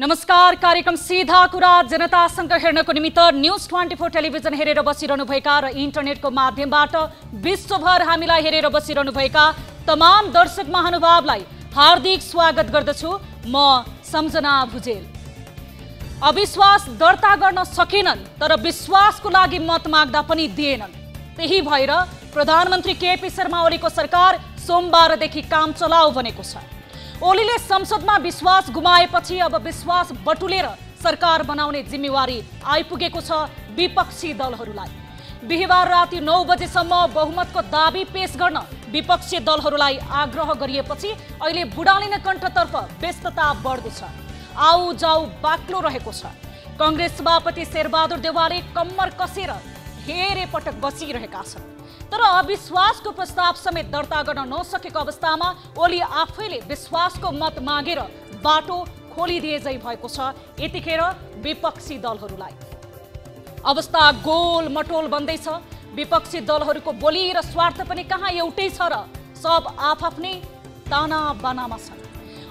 नमस्कार। कार्यक्रम सीधा कुरा जनतासँग हेर्नको निमित्त न्यूज 24 टेलिभिजन हेरेर बसिरहनुभएका र इन्टरनेटको माध्यमबाट विश्वभर हामीलाई हेरेर बसिरहनुभएका तमाम दर्शक महानुभावलाई हार्दिक स्वागत गर्दछु। म सम्झना भुजेल। अविश्वास दर्ता गर्न सकेनन् तर विश्वासको लागि मत माग्दा पनि दिएनन्। त्यही भएर प्रधानमन्त्री केपी शर्मा ओलीको सरकार सोमबारदेखि काम चलाऊ भनेको छ। ओलीले संसदमा विश्वास गुमाएपछि अब विश्वास बटुलेर सरकार बनाउने जिम्मेवारी आइपुगेको छ विपक्षी दलहरूलाई। बिहीबार राति 9 बजेसम्म बहुमतको दाबी पेश गर्न विपक्षी दलहरूलाई आग्रह गरिएपछि अहिले बुढालिन कण्ठतर्फ व्यस्तता बढ्दो छ। आउ जाउ बाक्लो रहेको छ। कांग्रेस सभापति शेरबहादुर देउवाले कम्मर कसेर धेरै पटक बसिरहेका छन् तर अविश्वासको प्रस्ताव समेत दर्ता गर्न नसकेको अवस्थामा ओली आफैले विश्वासको मत मागेर बाटो खोलिदिए झै भएको छ। यतिखेर विपक्षी दलहरूलाई अवस्था गोल मटोल बन्दैछ। विपक्षी दलहरूको बोली र स्वार्थ पनि कहाँ एउटै छ र सब आफआफ्नै ताना बानामा छन्।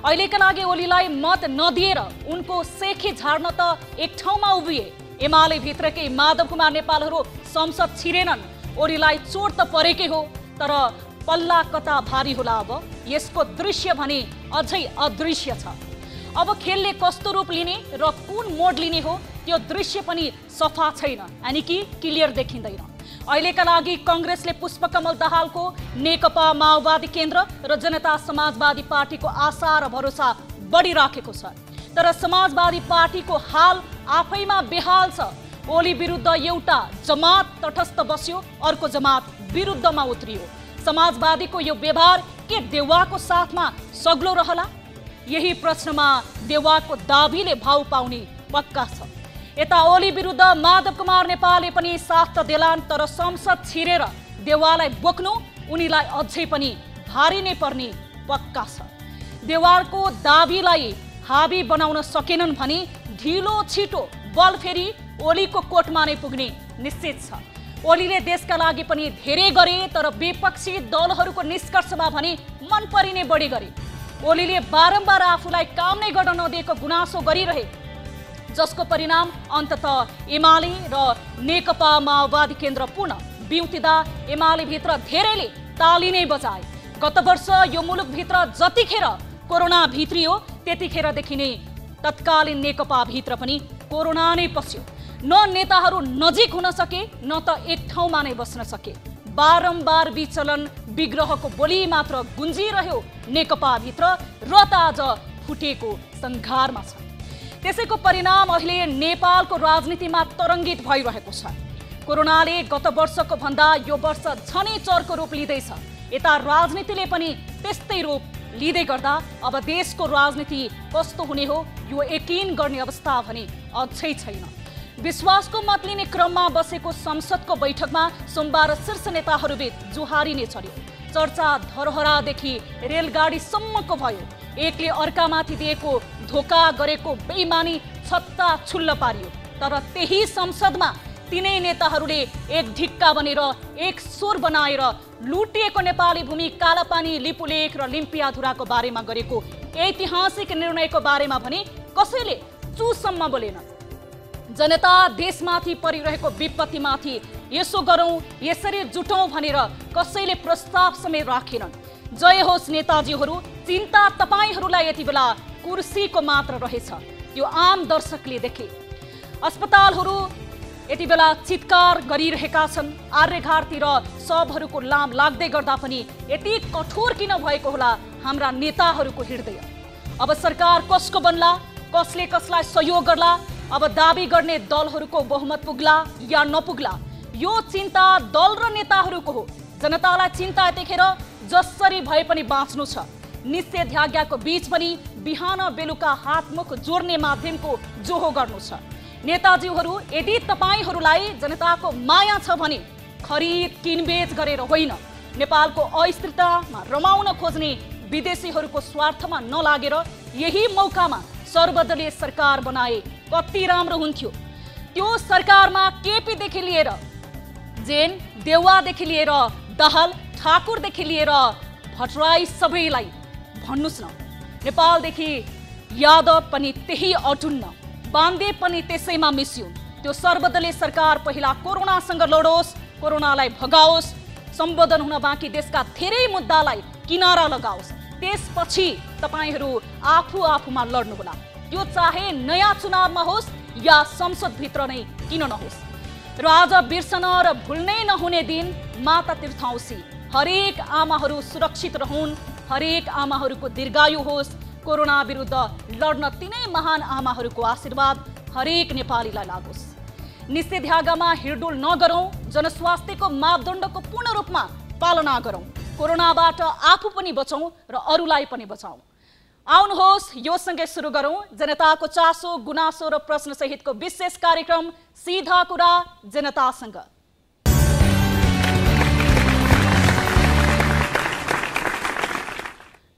अहिलेका लागि ओलीलाई मत नदिएर उनको सेखी झार्न त एक ठाउँमा उभिए एमाले भित्रकै माधव कुमार नेपालहरू संसद छिरेनन्। ओलीलाई चोट त परेकै हो तर पल्ला कता भारी होला। अब यसको दृश्य भने अझै अदृश्य छ। अब खेलले कस्तो रूप लिने र कुन मोड लिने हो त्यो दृश्य पनि सफा छैन, यानी कि क्लियर देखिँदैन। अहिलेका लागि कांग्रेसले पुष्पकमल दाहालको नेकपा माओवादी केन्द्र र जनता समाजवादी पार्टीको आशा र भरोसा बढिराखेको छ तर समाजवादी पार्टीको हाल आफैमा बेहाल छ। ओली विरुद्ध एउटा जमात तटस्थ बस्यो, अर्को जमात विरुद्धमा उत्रियो। समाजवादीको यो व्यवहार के देउवाको साथमा सग्लो रहला? यही प्रश्नमा देउवाको दाबीले भाउ पाउने पक्का छ। यता ओली विरुद्ध माधव कुमार नेपालले पनि साथ त देलान् तर संसद छिरेर देउवालाई बोक्नु उनीलाई अझै पनि भारी नै पर्ने पक्का छ। देउवाको दाबीलाई हाबी बनाउन सकेनन् भने ढिलो छिटो बल फेरि ओलीको कोटमा नै पुग्ने निश्चित छ। ओलीले देशका लागि पनि धेरै गरे तर विपक्षी दलहरूको निष्कर्षमा भने मन परिने बढी गरे। ओलीले बारम्बार आफूलाई काम नै गर्न नदिएको गुनासो गरिरहे जसको परिणाम अन्ततः एमाले र नेकपा माओवादी केन्द्र पुनः बिउतिदा एमाले भित्र धेरैले ताली नै बजाए। गत वर्ष यो मुलुकभित्र जतिखेर कोरोना भित्रियो त्यतिखेरदेखि नै तत्कालीन नेकपा भित्र पनि कोरोना नै पस्यो। न नेताहरू नजिक हुन सके न त एक ठाउँमा नै बस्न सके। बारम्बार विचलन विग्रहको बोली मात्र गुन्जिरह्यो नेकपा भित्र र त आज फुटेको संघारमा छ। त्यसैको परिणाम अहिले नेपालको राजनीतिमा तरङ्गित भइरहेको छ। कोरोनाले गत वर्षको भन्दा यो वर्ष झनै चर्को रूप लिँदैछ। यता राजनीतिले पनि त्यस्तै रूप लिँदै गर्दा अब देशको राजनीति कस्तो हुने हो यो यकिन गर्ने अवस्था भने अझै छैन। विश्वासको मत लिने क्रममा बसेको संसदको बैठकमा सोमबार शीर्ष नेताहरूबीच जुहारी नै चल्यो। चर्चा धरहरादेखि रेलगाडीसम्मको भयो। एकले अर्कामाथि दिएको धोका गरेको बेइमानी छत्ता छुल्ल पारियो तर त्यही संसदमा तीनै नेताहरूले एक ढिक्का बनेर एक स्वर बनाएर लुटिएको नेपाली भूमि कालापानी लिपुलेख र लिम्पियाधुराको बारेमा गरेको ऐतिहासिक निर्णयको बारेमा भने कसैले चुसम्म बोलेन। जनता देशमाथि परिरहेको विपत्तिमाथि यसो गरौँ यसरी जुटौँ भनेर कसैले प्रस्ताव समेत राखेनन्। जय होस् नेताजीहरू, चिन्ता तपाईहरूलाई यति बेला कुर्सीको मात्र रहेछ यो आम दर्शकले देखे। अस्पतालहरू यति बेला चित्कार गरिरहेका छन्। आर्यघाटतिर सबहरूको लाम लाग्दै गर्दा पनि यति कठोर किन भएको होला हाम्रा नेताहरूको हृदय? अब सरकार कसको बन्ला, कसले कसलाई सहयोग गर्ला, अब दाबी गर्ने दलहरूको बहुमत पुग्ला या नपुग्ला यो चिन्ता दल र नेताहरूको हो। जनतालाई चिन्ता यतिखेर जसरी भए पनि बाँच्नु छ। निषेधाज्ञाको बीच पनि बिहान बेलुका हातमुख जोड्ने माध्यमको जोहो गर्नु छ। नेताजीहरू यदि तपाईहरूलाई जनताको माया छ भने खरिद किनबेच गरेर होइन, नेपालको अस्थिरतामा रमाउन खोज्ने विदेशीहरूको स्वार्थमा नलागेर यही मौकामा सर्वदलीय सरकार बनाए कति राम्रो हुन्थ्यो। त्यो सरकारमा केपीदेखि लिएर जेन, देउवादेखि लिएर दाहाल, ठाकुरदेखि लिएर भट्टराई सबैलाई भन्नुस् न। नेपालदेखि यादव पनि त्यही अटुन्न, बान्दे पनि त्यसैमा मिसिउन्। त्यो सर्वदलीय सरकार पहिला कोरोनासँग लडोस्, कोरोनालाई भगाओस्, सम्बोधन हुन बाँकी देशका धेरै मुद्दालाई किनारा लगाओस्, त्यसपछि तपाईहरू आफूमा लड्नुहोला। त्यो चाहे नयाँ चुनावमा होस् या संसदभित्र नै किन नहोस्। र आज बिर्सन र भुल्नै नहुने दिन माता तीर्थौसी। हरेक आमाहरू सुरक्षित रहून्, हरेक आमाहरूको दीर्घायु होस्। कोरोना विरुद्ध लड्न तिनै महान आमाहरूको आशीर्वाद हरेक नेपालीलाई लागोस्। निषेधाज्ञामा हिडडुल नगरौँ, जनस्वास्थ्यको मापदण्डको पूर्ण रूपमा पालना गरौँ। कोरोनाबाट आफू पनि बचौँ र अरूलाई पनि बचाउँ। आउनुहोस् यो सँगै सुरु गरौँ जनताको चासो, गुनासो र प्रश्न सहितको विशेष कार्यक्रम सीधा कुरा जनतासँग।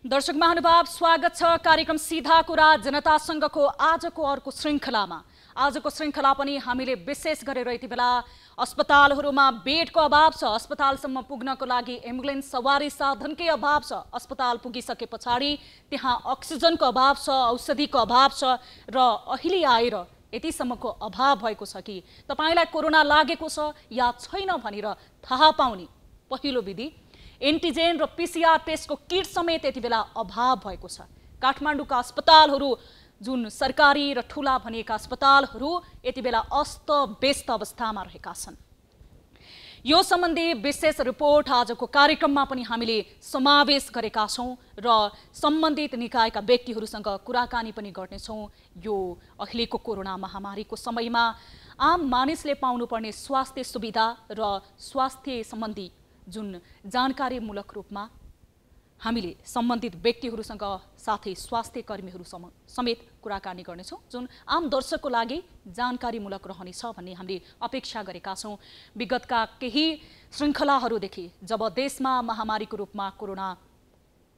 दर्शक महानुभाव, स्वागत छ कार्यक्रम सीधा कुरा जनतासँगको आजको अर्को श्रृङ्खलामा। आजको श्रृङ्खला पनि हामीले विशेष गरेर यति बेला अस्पतालहरूमा बेडको अभाव छ, अस्पतालसम्म पुग्नको लागि एम्बुलेन्स सवारी साधनकै अभाव छ, अस्पताल पुगिसके पछाडि त्यहाँ अक्सिजनको अभाव छ, औषधिको अभाव छ र अहिले आएर यतिसम्मको अभाव भएको छ कि तपाईलाई कोरोना लागेको छ या छैन भनेर थाहा पाउने पहिलो विधि एन्टिजेन र पीसीआर टेस्टको किट समेत यति बेला अभाव भएको छ। काठमाडौँका अस्पतालहरू जुन सरकारी र ठूला भनिएका अस्पतालहरू यति बेला अस्त व्यस्त अवस्थामा रहेका छन्। यो सम्बन्धी विशेष रिपोर्ट आजको कार्यक्रममा पनि हामीले समावेश गरेका छौं र सम्बन्धित निकायका व्यक्तिहरूसँग कुराकानी पनि गर्नेछौं। यो अहिलेको कोरोना महामारीको समयमा आम मानिसले पाउनुपर्ने स्वास्थ्य सुविधा र स्वास्थ्य सम्बन्धी जुन जानकारीमूलक रूपमा हामीले सम्बन्धित व्यक्तिहरूसँग साथै स्वास्थ्य कर्मीहरू समेत कुराकानी गर्नेछौं, जुन आम दर्शकको लागि जानकारीमूलक रहनेछ भन्ने हामीले अपेक्षा गरेका छौं। विगतका केही श्रृङ्खलाहरूदेखि जब देशमा महामारीको रूपमा कोरोना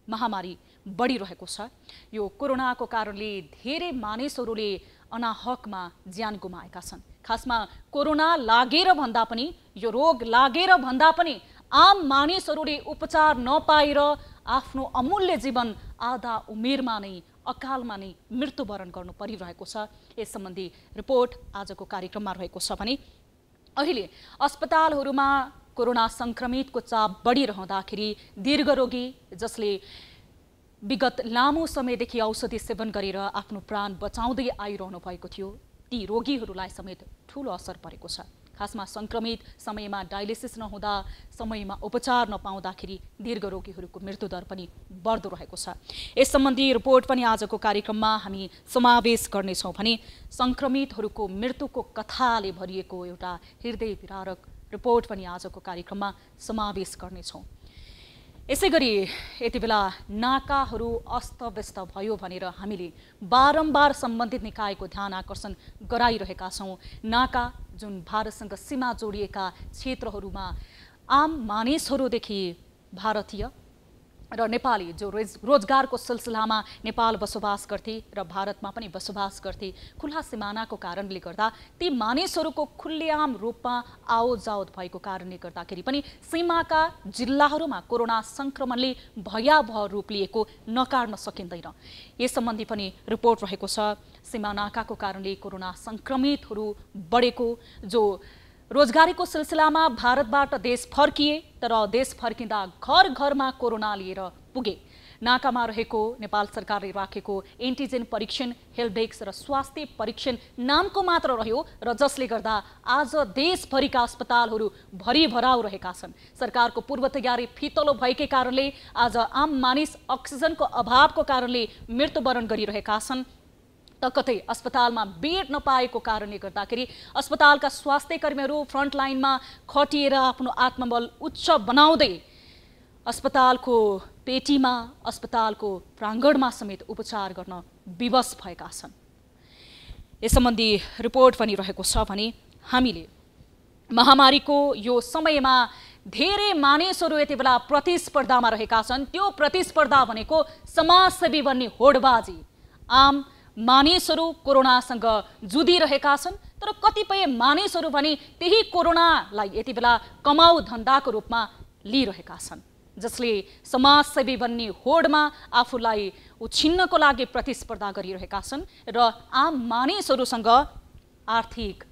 महामारी बढिरहेको छ, यो कोरोनाको कारणले धेरै मानिसहरूले अनाहकमा ज्यान गुमाएका छन्। खासमा कोरोना लागेर भन्दा पनि, यो रोग लागेर भन्दा पनि आम मानिसहरूले उपचार नपाएर आफ्नो अमूल्य जीवन आधा उमेरमा नै अकालमा नै मृत्युवरण गर्नु परिरहेको छ। यस सम्बन्धी रिपोर्ट आजको कार्यक्रममा रहेको छ भने अहिले अस्पतालहरूमा कोरोना संक्रमितको चाप बढिरहँदाखेरि दीर्घरोगी जसले विगत लामो समयदेखि औषधि सेवन गरेर आफ्नो प्राण बचाउँदै आइरहनु भएको थियो, ती रोगीहरूलाई समेत ठूलो असर परेको छ। खासमा संक्रमित समयमा डायलिसिस नहुँदा, समयमा उपचार नपाउँदाखेरि दीर्घरोगीहरूको मृत्युदर पनि बढ्दो रहेको छ। यस सम्बन्धी रिपोर्ट पनि आजको कार्यक्रममा हामी समावेश गर्नेछौँ भने संक्रमितहरूको मृत्युको कथाले भरिएको एउटा हृदय विदारक रिपोर्ट पनि आजको कार्यक्रममा समावेश गर्नेछौँ। यसैगरी यति बेला नाकाहरू अस्तव्यस्त भयो भनेर हामीले बारम्बार सम्बन्धित निकायको ध्यान आकर्षण गराइरहेका छौँ। नाका जुन भारतसँग सीमा जोडिएका क्षेत्रहरूमा आम मानिसहरूदेखि भारतीय र नेपाली जो रोजगारको सिलसिलामा नेपाल बसोबास गर्थे र भारतमा पनि बसोबास गर्थे, खुला सिमानाको कारणले गर्दा ती मानिसहरूको खुल्लेआम रूपमा आवतजावत भएको कारणले गर्दाखेरि पनि सीमाका जिल्लाहरूमा कोरोना संक्रमणले भयावह रूप लिएको नकार्न सकिँदैन। यस सम्बन्धी पनि रिपोर्ट रहेको छ। सीमानाकाको कारणले कोरोना संक्रमितहरू बढेको, जो रोजगारीको सिलसिलामा भारतबाट देश फर्किए तर देश फर्किँदा घर घरमा कोरोना लिएर पुगे। नाकामा रहेको नेपाल सरकारले राखेको एन्टिजेन परीक्षण हेल्पडेस्क र स्वास्थ्य परीक्षण नामको मात्र रह्यो र जसले गर्दा आज देशभरिका अस्पतालहरू भरिभराउ रहेका छन्। सरकारको पूर्व तयारी फितलो भएकै कारणले आज आम मानिस अक्सिजनको अभावको कारणले मृत्युवरण गरिरहेका छन्। त कतै अस्पतालमा बेड नपाएको कारणले गर्दाखेरि अस्पतालका स्वास्थ्य कर्मीहरू फ्रन्टलाइनमा खटिएर आफ्नो आत्मबल उच्च बनाउँदै अस्पतालको पेटीमा, अस्पतालको प्राङ्गणमा समेत उपचार गर्न विवश भएका छन्। यस सम्बन्धी रिपोर्ट पनि रहेको छ भने हामीले महामारीको यो समयमा धेरै मानिसहरू यति बेला प्रतिस्पर्धामा रहेका छन्। त्यो प्रतिस्पर्धा भनेको समाजसेवी बन्ने होडबाजी। आम मानिसहरू कोरोनासँग जुधिरहेका छन्, तर कतिपय मानिसहरू भने त्यही कोरोनालाई यति बेला कमाउ धन्दाको रूपमा लिइरहेका छन्। जसले समाजसेवी बन्ने होडमा आफूलाई उछिन्नको लागि प्रतिस्पर्धा गरिरहेका छन् र आम मानिसहरूसँग आर्थिक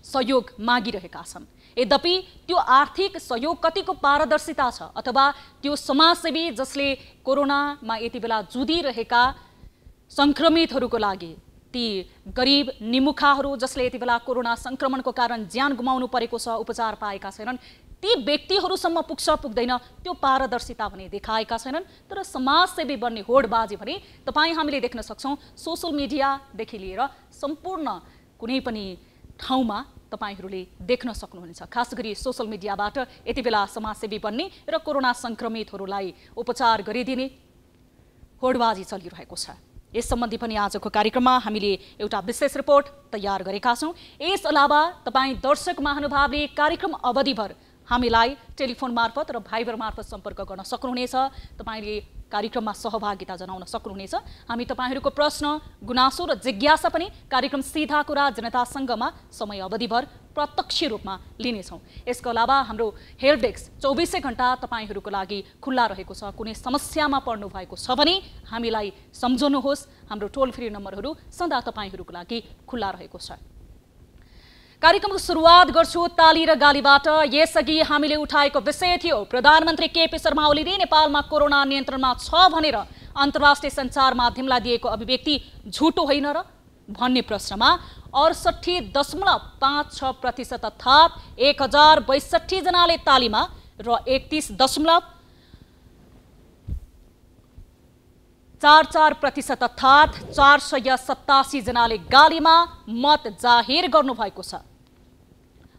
सहयोग मागिरहेका छन्। यद्यपि त्यो आर्थिक सहयोग कतिको पारदर्शिता छ अथवा त्यो समाजसेवी जसले कोरोनामा यति बेला जुधिरहेका संक्रमितहरूको लागि, ती गरिब निमुखाहरू जसले यति बेला कोरोना संक्रमणको कारण ज्यान गुमाउनु परेको छ, उपचार पाएका छैनन्, ती व्यक्तिहरूसम्म पुग्छ पुग्दैन त्यो पारदर्शिता भने देखाएका छैनन्। तर समाजसेवी बन्ने होडबाजी भने तपाईँ हामीले देख्न सक्छौँ सोसल मिडियादेखि लिएर सम्पूर्ण कुनै पनि ठाउँमा तपाईहरूले देख्न सक्नुहुन्छ। खास गरी सोसल मिडियाबाट यति बेला समाजसेवी बन्ने र कोरोना संक्रमितहरूलाई उपचार गरिदिने होडबाजी चलिरहेको छ। यस सम्बन्धी पनि आजको कार्यक्रममा हामीले एउटा विशेष रिपोर्ट तयार गरेका छौँ। यस अलावा तपाईँ दर्शक महानुभावले कार्यक्रम अवधिभर हामीलाई टेलिफोन मार्फत र भाइबर मार्फत सम्पर्क गर्न सक्नुहुनेछ। तपाईँले कार्यक्रममा सहभागिता जनाउन सक्नुहुनेछ। हामी तपाईँहरूको प्रश्न, गुनासो र जिज्ञासा पनि कार्यक्रम सीधा कुरा जनतासँगमा समय अवधिभर प्रत्यक्ष रूपमा लिनेछौँ। यसको अलावा हाम्रो हेल्प डेस्क 24 घण्टा तपाईँहरूको लागि खुल्ला रहेको छ। कुनै समस्यामा पर्नु भएको छ भने हामीलाई सम्झनुहोस्। हाम्रो टोल फ्री नम्बरहरू सदा तपाईँहरूको लागि खुल्ला रहेको छ। कार्यक्रमको सुरुवात गर्छु ताली र गालीबाट। यसअघि हामीले उठाएको विषय थियो प्रधानमन्त्री केपी शर्मा ओलीले नेपालमा कोरोना नियन्त्रणमा छ भनेर अन्तर्राष्ट्रिय सञ्चार माध्यमलाई दिएको अभिव्यक्ति झुटो होइन र भन्ने प्रश्नमा 68.56% अर्थात् 1062 जनाले तालीमा र 31.44% अर्थात् 487 जनाले गालीमा मत जाहेर गर्नुभएको छ।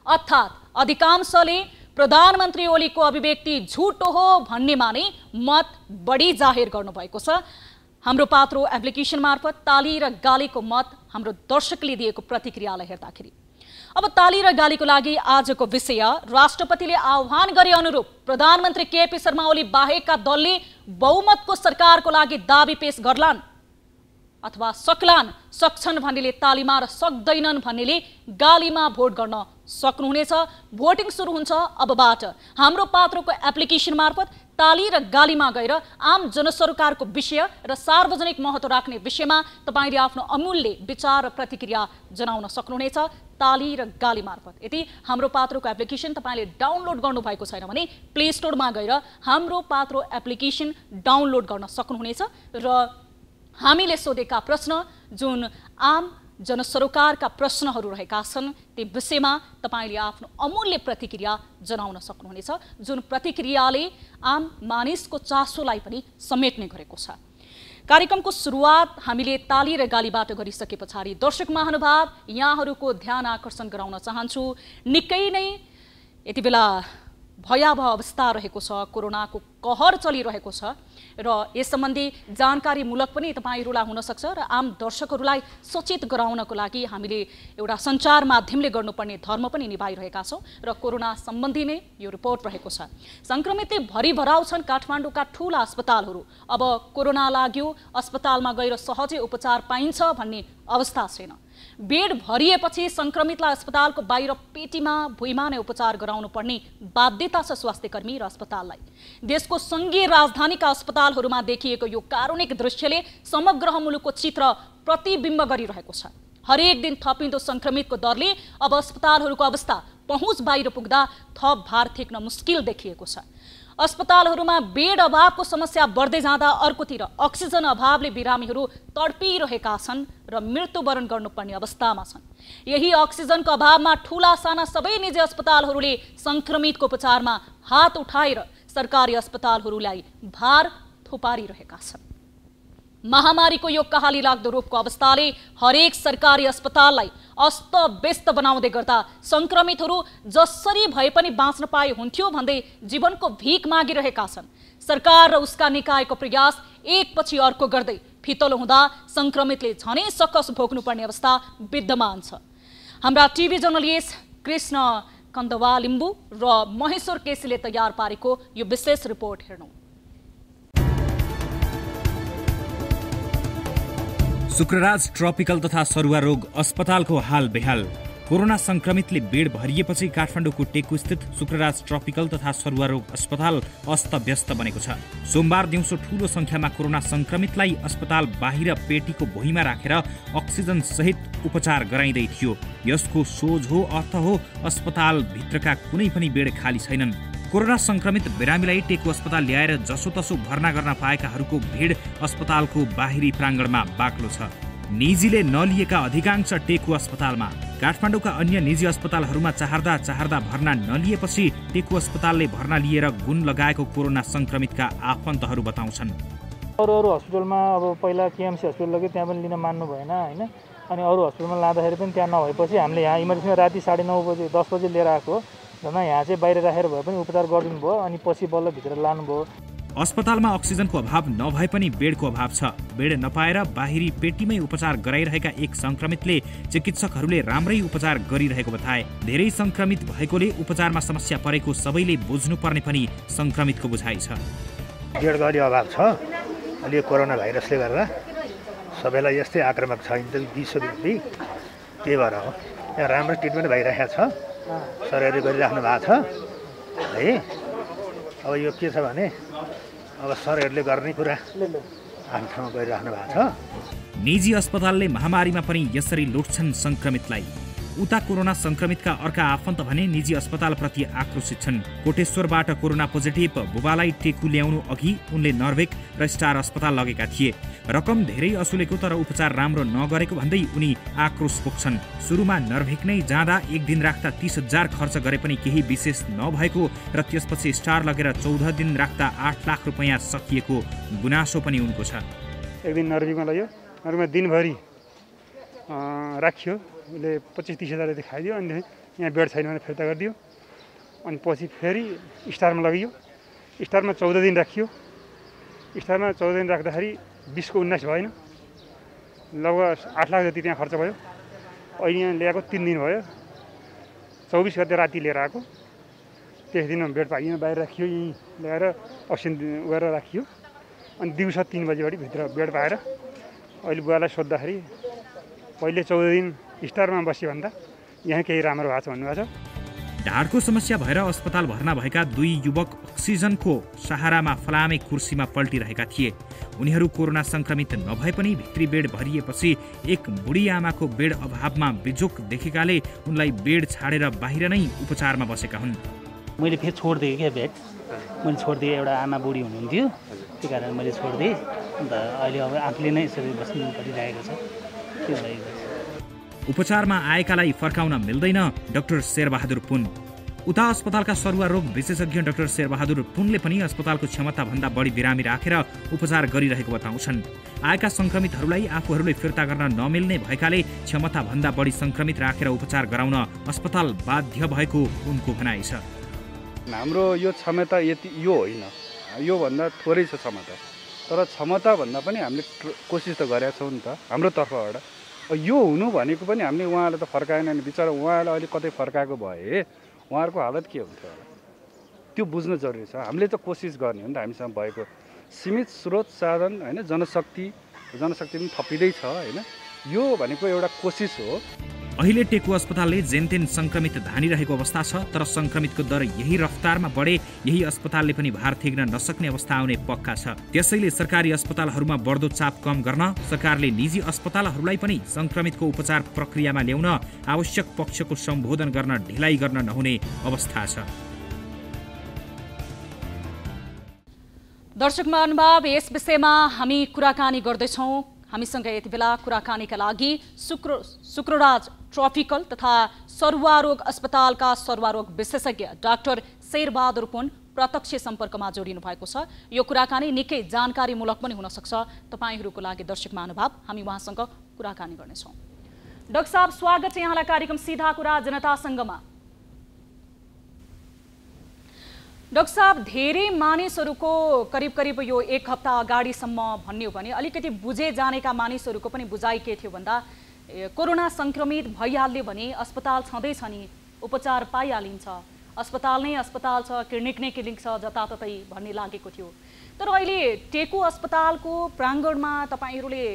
अर्थात् अधिकांशले प्रधानमन्त्री ओलीको अभिव्यक्ति झुटो हो भन्नेमा नै मत बढी जाहेर गर्नुभएको छ। हाम्रो पात्रो एप्लिकेसन मार्फत ताली र गालीको मत हाम्रो दर्शकले दिएको प्रतिक्रियालाई हेर्दाखेरि अब ताली र गालीको लागि आजको विषय राष्ट्रपतिले आह्वान गरे अनुरूप प्रधानमन्त्री केपी शर्मा ओली बाहेकका दलले बहुमतको सरकारको लागि दाबी पेश गर्लान् अथवा सक्छन् भन्नेले तालीमा र सक्दैनन् भन्नेले गालीमा भोट गर्न सक्नुहुनेछ। भोटिङ सुरु हुन्छ अबबाट। हाम्रो पात्रोको एप्लिकेसन मार्फत ताली र गालीमा गएर आम जनसरकारको विषय र सार्वजनिक महत्त्व राख्ने विषयमा तपाईले आफ्नो अमूल्य विचार र प्रतिक्रिया जनाउन सक्नुहुनेछ ताली र गाली मार्फत। यदि हाम्रो पात्रोको एप्लिकेसन तपाईले डाउनलोड गर्नु भएको छैन भने प्ले स्टोरमा गएर हाम्रो पात्रो एप्लिकेसन डाउनलोड गर्न सक्नुहुनेछ र हामीले सोधेका प्रश्न जुन आम जनसरकारका प्रश्नहरू रहेका छन् ती विषयमा तपाईले आफ्नो अमूल्य प्रतिक्रिया जनाउन सक्नुहुनेछ जुन प्रतिक्रियाले आम मानिसको चासोलाई पनि समेट्ने गरेको छ। कार्यक्रमको सुरुवात हामीले ताली र गालीबाट गरिसके पछाडि दर्शक महानुभाव यहाँहरूको ध्यान आकर्षण गराउन चाहन्छु। निकै नै यति बेला भयावह अवस्था रहेको छ, कोरोनाको कहर चलिरहेको छ र यस सम्बन्धी जानकारीमूलक पनि तपाईहरूलाई हुन सक्छ र आम दर्शकहरूलाई सचेत गराउनको लागि हामीले एउटा सञ्चार माध्यमले गर्नुपर्ने धर्म पनि निभाइरहेका छौँ र कोरोना सम्बन्धी नै यो रिपोर्ट रहेको छ। संक्रमितले भरिभराउ छन् काठमाडौँका ठूला अस्पतालहरू। अब कोरोना लाग्यो अस्पतालमा गएर सहजै उपचार पाइन्छ भन्ने अवस्था छैन। बेड भरिएपछि संक्रमितलाई अस्पतालको बाहिर पेटीमा भुइँमा नै उपचार गराउनु पर्ने बाध्यता छ स्वास्थ्यकर्मी र अस्पताललाई। देशको संघीय राजधानीका अस्पतालहरूमा देखिएको यो कारुणिक दृश्यले समग्र मुलुकको चित्र प्रतिबिम्ब गरिरहेको छ। हरेक दिन थपिँदो संक्रमितको दरले अब अस्पतालहरूको अवस्था पहुँच बाहिर पुग्दा थप भार टेक्न मुस्किल देखिएको छ। अस्पतालहरूमा बेड अभावको समस्या बढ्दै जाँदा अर्कोतिर अक्सिजन अभावले बिरामीहरू तडपिरहेका छन् र मृत्युवरण गर्नुपर्ने अवस्थामा छन्। यही अक्सिजनको अभावमा ठूला साना सबै निजी अस्पतालहरूले संक्रमितको उपचारमा हात उठाएर सरकारी अस्पतालहरूलाई भार थोपारिरहेका छन्। महामारीको यो कहाली लाग्दो रूपको अवस्थाले हरेक सरकारी अस्पताललाई अस्तव्यस्त बनाउँदै गर्दा संक्रमितहरू जसरी भए पनि बाँच्न पाए हुन्थ्यो भन्दै जीवनको भीख मागिरहेका छन्। सरकार र उसका निकायको प्रयास एकपछि अर्को गर्दै फितलो हुँदा संक्रमितले झनै सकस भोग्नुपर्ने अवस्था विद्यमान छ। हाम्रा टिभी जर्नलिस्ट कृष्ण कन्दवा लिम्बू र महेश्वर केसीले तयार पारेको यो विशेष रिपोर्ट हेर्नु। शुक्रराज ट्रपिकल तथा सरुवा रोग अस्पतालको हाल बेहाल। कोरोना संक्रमितले बेड भरिएपछि काठमाडौँको टेकु स्थित शुक्रराज ट्रपिकल तथा सरुवा रोग अस्पताल अस्तव्यस्त बनेको छ। सोमबार दिउँसो ठूलो संख्यामा कोरोना संक्रमितलाई अस्पताल बाहिर पेटीको भुइँमा राखेर अक्सिजन सहित उपचार गराइँदै थियो। यसको सोझो अर्थ हो अस्पताल भित्रका कुनै पनि बेड खाली छैनन्। कोरोना संक्रमित बिरामीलाई टेकु अस्पताल ल्याएर जसोतसो भर्ना गर्न पाएकाहरूको भिड अस्पतालको बाहिरी प्राङ्गणमा बाक्लो छ। निजीले नलिएका अधिकांश टेकु अस्पतालमा, काठमाडौँका अन्य निजी अस्पतालहरूमा चाहर्दा भर्ना नलिएपछि टेकु अस्पतालले भर्ना लिएर गुण लगाएको कोरोना संक्रमितका आफन्तहरू बताउँछन्। अरू हस्पिटलमा अब पहिला केएमसी हस्पिटल लग्यो, त्यहाँ पनि लिन मान्नु भएन हैन। अनि अरू हस्पिटलमा लाँदाखेरि पनि त्यहाँ नभएपछि हामीले यहाँ इमर्जेन्सीमा राति 9:30 बजे 10 बजे लिएर आएको। झन् यहाँ चाहिँ बाहिर राखेर भए पनि उपचार गरिदिनु भयो। अनि पछि बल्ल भित्र लानुभयो। अस्पतालमा अक्सिजनको अभाव नभए पनि बेडको अभाव छ। बेड नपाएर बाहिरी पेटीमै उपचार गराइरहेका एक संक्रमितले चिकित्सकहरूले राम्रै उपचार गरिरहेको बताए। धेरै संक्रमित भएकोले उपचारमा समस्या परेको सबैले बुझ्नुपर्ने पनि संक्रमितको बुझाइ छ। बेडको अलि अभाव छ। अलि कोरोना भाइरसले गर्दा सबैलाई यस्तै आक्रामक छ विश्वव्यापी। त्यही भएर हो यहाँ राम्रो ट्रिटमेन्ट भइरहेको छ। सरहरूले गरिराख्नु भएको छ है। अब यो के छ भने अब सरहरूले गर्ने कुरा आफ्नो ठाउँमा गरिराख्नु भएको छ। निजी अस्पतालले महामारीमा पनि यसरी लुट्छन् संक्रमितलाई। उता कोरोना संक्रमितका अर्का आफन्त भने निजी अस्पतालप्रति आक्रोशित छन्। कोटेश्वरबाट कोरोना पोजिटिभ बुबालाई टेकु ल्याउनु अघि उनले नर्वेक र स्टार अस्पताल लगेका थिए। रकम धेरै असुलेको तर उपचार राम्रो नगरेको भन्दै उनी आक्रोश पोख्छन्। सुरुमा नर्वेक नै जाँदा एक दिन राख्दा 30,000 खर्च गरे पनि केही विशेष नभएको र त्यसपछि स्टार लगेर 14 दिन राख्दा 8 लाख रुपैयाँ सकिएको गुनासो पनि उनको छ। एक दिन नर्वेकमा लग्यो। नर्वेकमा दिनभरि राखियो। उसले 25-30 हजार जति खाइदियो। अनि यहाँ बेड छैन भने फिर्ता गरिदियो। अनि पछि फेरि स्टारमा लगियो। स्टारमा 14 दिन राखियो। स्टारमा 14 दिन राख्दाखेरि 20 को 19 भएन। लगभग 8 लाख जति त्यहाँ खर्च भयो। अहिले यहाँ ल्याएको 3 दिन भयो। 24 गते राति लिएर आएको। त्यस दिन बेड पाइएन, बाहिर राखियो। यहीँ ल्याएर अक्सिजन गरेर राखियो। अनि दिउँसो 3 बजेबाट भित्र बेड पाएर अहिले बुवालाई सोद्धाखेरि पहिले 14 दिन स्टारमा बस्यो भन्दा यहाँ केही राम्रो भएको छ भन्नुभएको छ। ढाडको समस्या भएर अस्पताल भर्ना भएका 2 युवक अक्सिजनको सहारामा फलामे कुर्सीमा पल्टिरहेका थिए। उनीहरू कोरोना संक्रमित नभए पनि भित्री बेड भरिएपछि एक बुढी आमाको बेड अभावमा बिजोक देखेकाले उनलाई बेड छाडेर बाहिर नै उपचारमा बसेका हुन्। मैले फेरि छोडिदिएँ क्या बेड। मैले छोडिदिएँ। एउटा आमा बुढी हुनुहुन्थ्यो, त्यही कारण मैले छोडिदिएँ। अन्त अहिले अब आफूले नै यसरी बस्नु परिरहेको छ। त्यो भएर उपचारमा आएकालाई फर्काउन मिल्दैन। डाक्टर शेरबहादुर पुन। उता अस्पतालका सरुवा रोग विशेषज्ञ डाक्टर शेरबहादुर पुनले पनि अस्पतालको क्षमताभन्दा बढी बिरामी राखेर उपचार गरिरहेको बताउँछन्। आएका संक्रमितहरूलाई आफूहरूले फिर्ता गर्न नमिल्ने भएकाले क्षमताभन्दा बढी संक्रमित राखेर उपचार गराउन अस्पताल बाध्य भएको उनको भनाइ छ। हाम्रो यो क्षमता यति यो होइन, यो भन्दा थोरै छ क्षमता। तर क्षमता भन्दा पनि हामीले कोसिस त गरेका छौँ नि त हाम्रो तर्फबाट। यो हुनु भनेको पनि हामीले उहाँलाई त फर्काएन नि। बिचरा उहाँलाई अहिले कतै फर्काएको भए उहाँहरूको हालत के हुन्थ्यो होला, त्यो बुझ्न जरुरी छ। हामीले त कोसिस गर्ने हो नि त। हामीसँग भएको सीमित स्रोत साधन होइन, जनशक्ति पनि थपिँदैछ होइन। यो भनेको एउटा कोसिस हो। अहिले टेकु अस्पतालले जेनतेन संक्रमित धानिरहेको अवस्था छ। तर संक्रमितको दर यही रफ्तारमा बढे यही अस्पतालले पनि भार थेग्न नसक्ने अवस्था आउने पक्का छ। त्यसैले सरकारी अस्पतालहरूमा बढ्दो चाप कम गर्न सरकारले निजी अस्पतालहरूलाई पनि संक्रमितको उपचार प्रक्रियामा ल्याउन आवश्यक पक्षको सम्बोधन गर्न ढिलाइ गर्न नहुने अवस्था छ। दर्शक महानुभाव, यस विषयमा हामी कुराकानी गर्दैछौँ। हामीसँग यति बेला कुराकानीका लागि शुक्रराज ट्रपिकल तथा सरुवा रोग अस्पतालका सरुवा रोग विशेषज्ञ डाक्टर शेरबहादुर पुन प्रत्यक्ष सम्पर्कमा जोडिनु भएको छ। यो कुराकानी निकै जानकारीमूलक पनि हुन सक्छ। तपाईहरूको लागि दर्शक महानुभाव, हामी उहाँसँग कुराकानी गर्नेछौँ। डाक्टर साहब, स्वागत छ यहाँलाई कार्यक्रम सीधा कुरा जनतासँगमा। डाक्टर साहब, धेरै मानिसहरूको करिब यो 1 हप्ता अगाडिसम्म भन्ने हो भने अलिकति बुझे जानेका मानिसहरूको पनि बुझाइ के थियो भन्दा कोरोना संक्रमित भइहाल्यो भने अस्पताल छँदैछ नि, उपचार पाइहालिन्छ, अस्पताल नै अस्पताल छ, क्लिनिक नै क्लिनिक छ, जताततै भन्ने लागेको थियो। तर अहिले टेकु अस्पतालको प्राङ्गणमा तपाईहरूले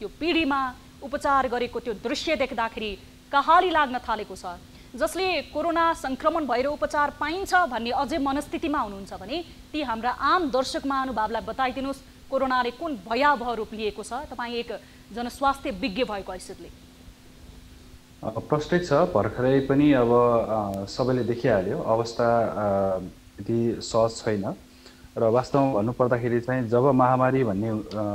यो पिँढीमा उपचार गरेको त्यो दृश्य देख्दाखेरि कहाली लाग्न थालेको छ, जसले कोरोना संक्रमण भएर उपचार पाइन्छ भन्ने अझै मनस्थितिमा हुनुहुन्छ भने ती हाम्रा आम दर्शक महानुभावलाई बताइदिनुहोस् कोरोनाले कुन भयावह रूप लिएको छ, तपाईँ एक जनस्वास्थ्य विज्ञ भएको हैसियतले। प्रष्टै छ, भर्खरै पनि अब सबैले देखिहाल्यो अवस्था यति सहज छैन र वास्तवमा भन्नुपर्दाखेरि चाहिँ जब महामारी भन्ने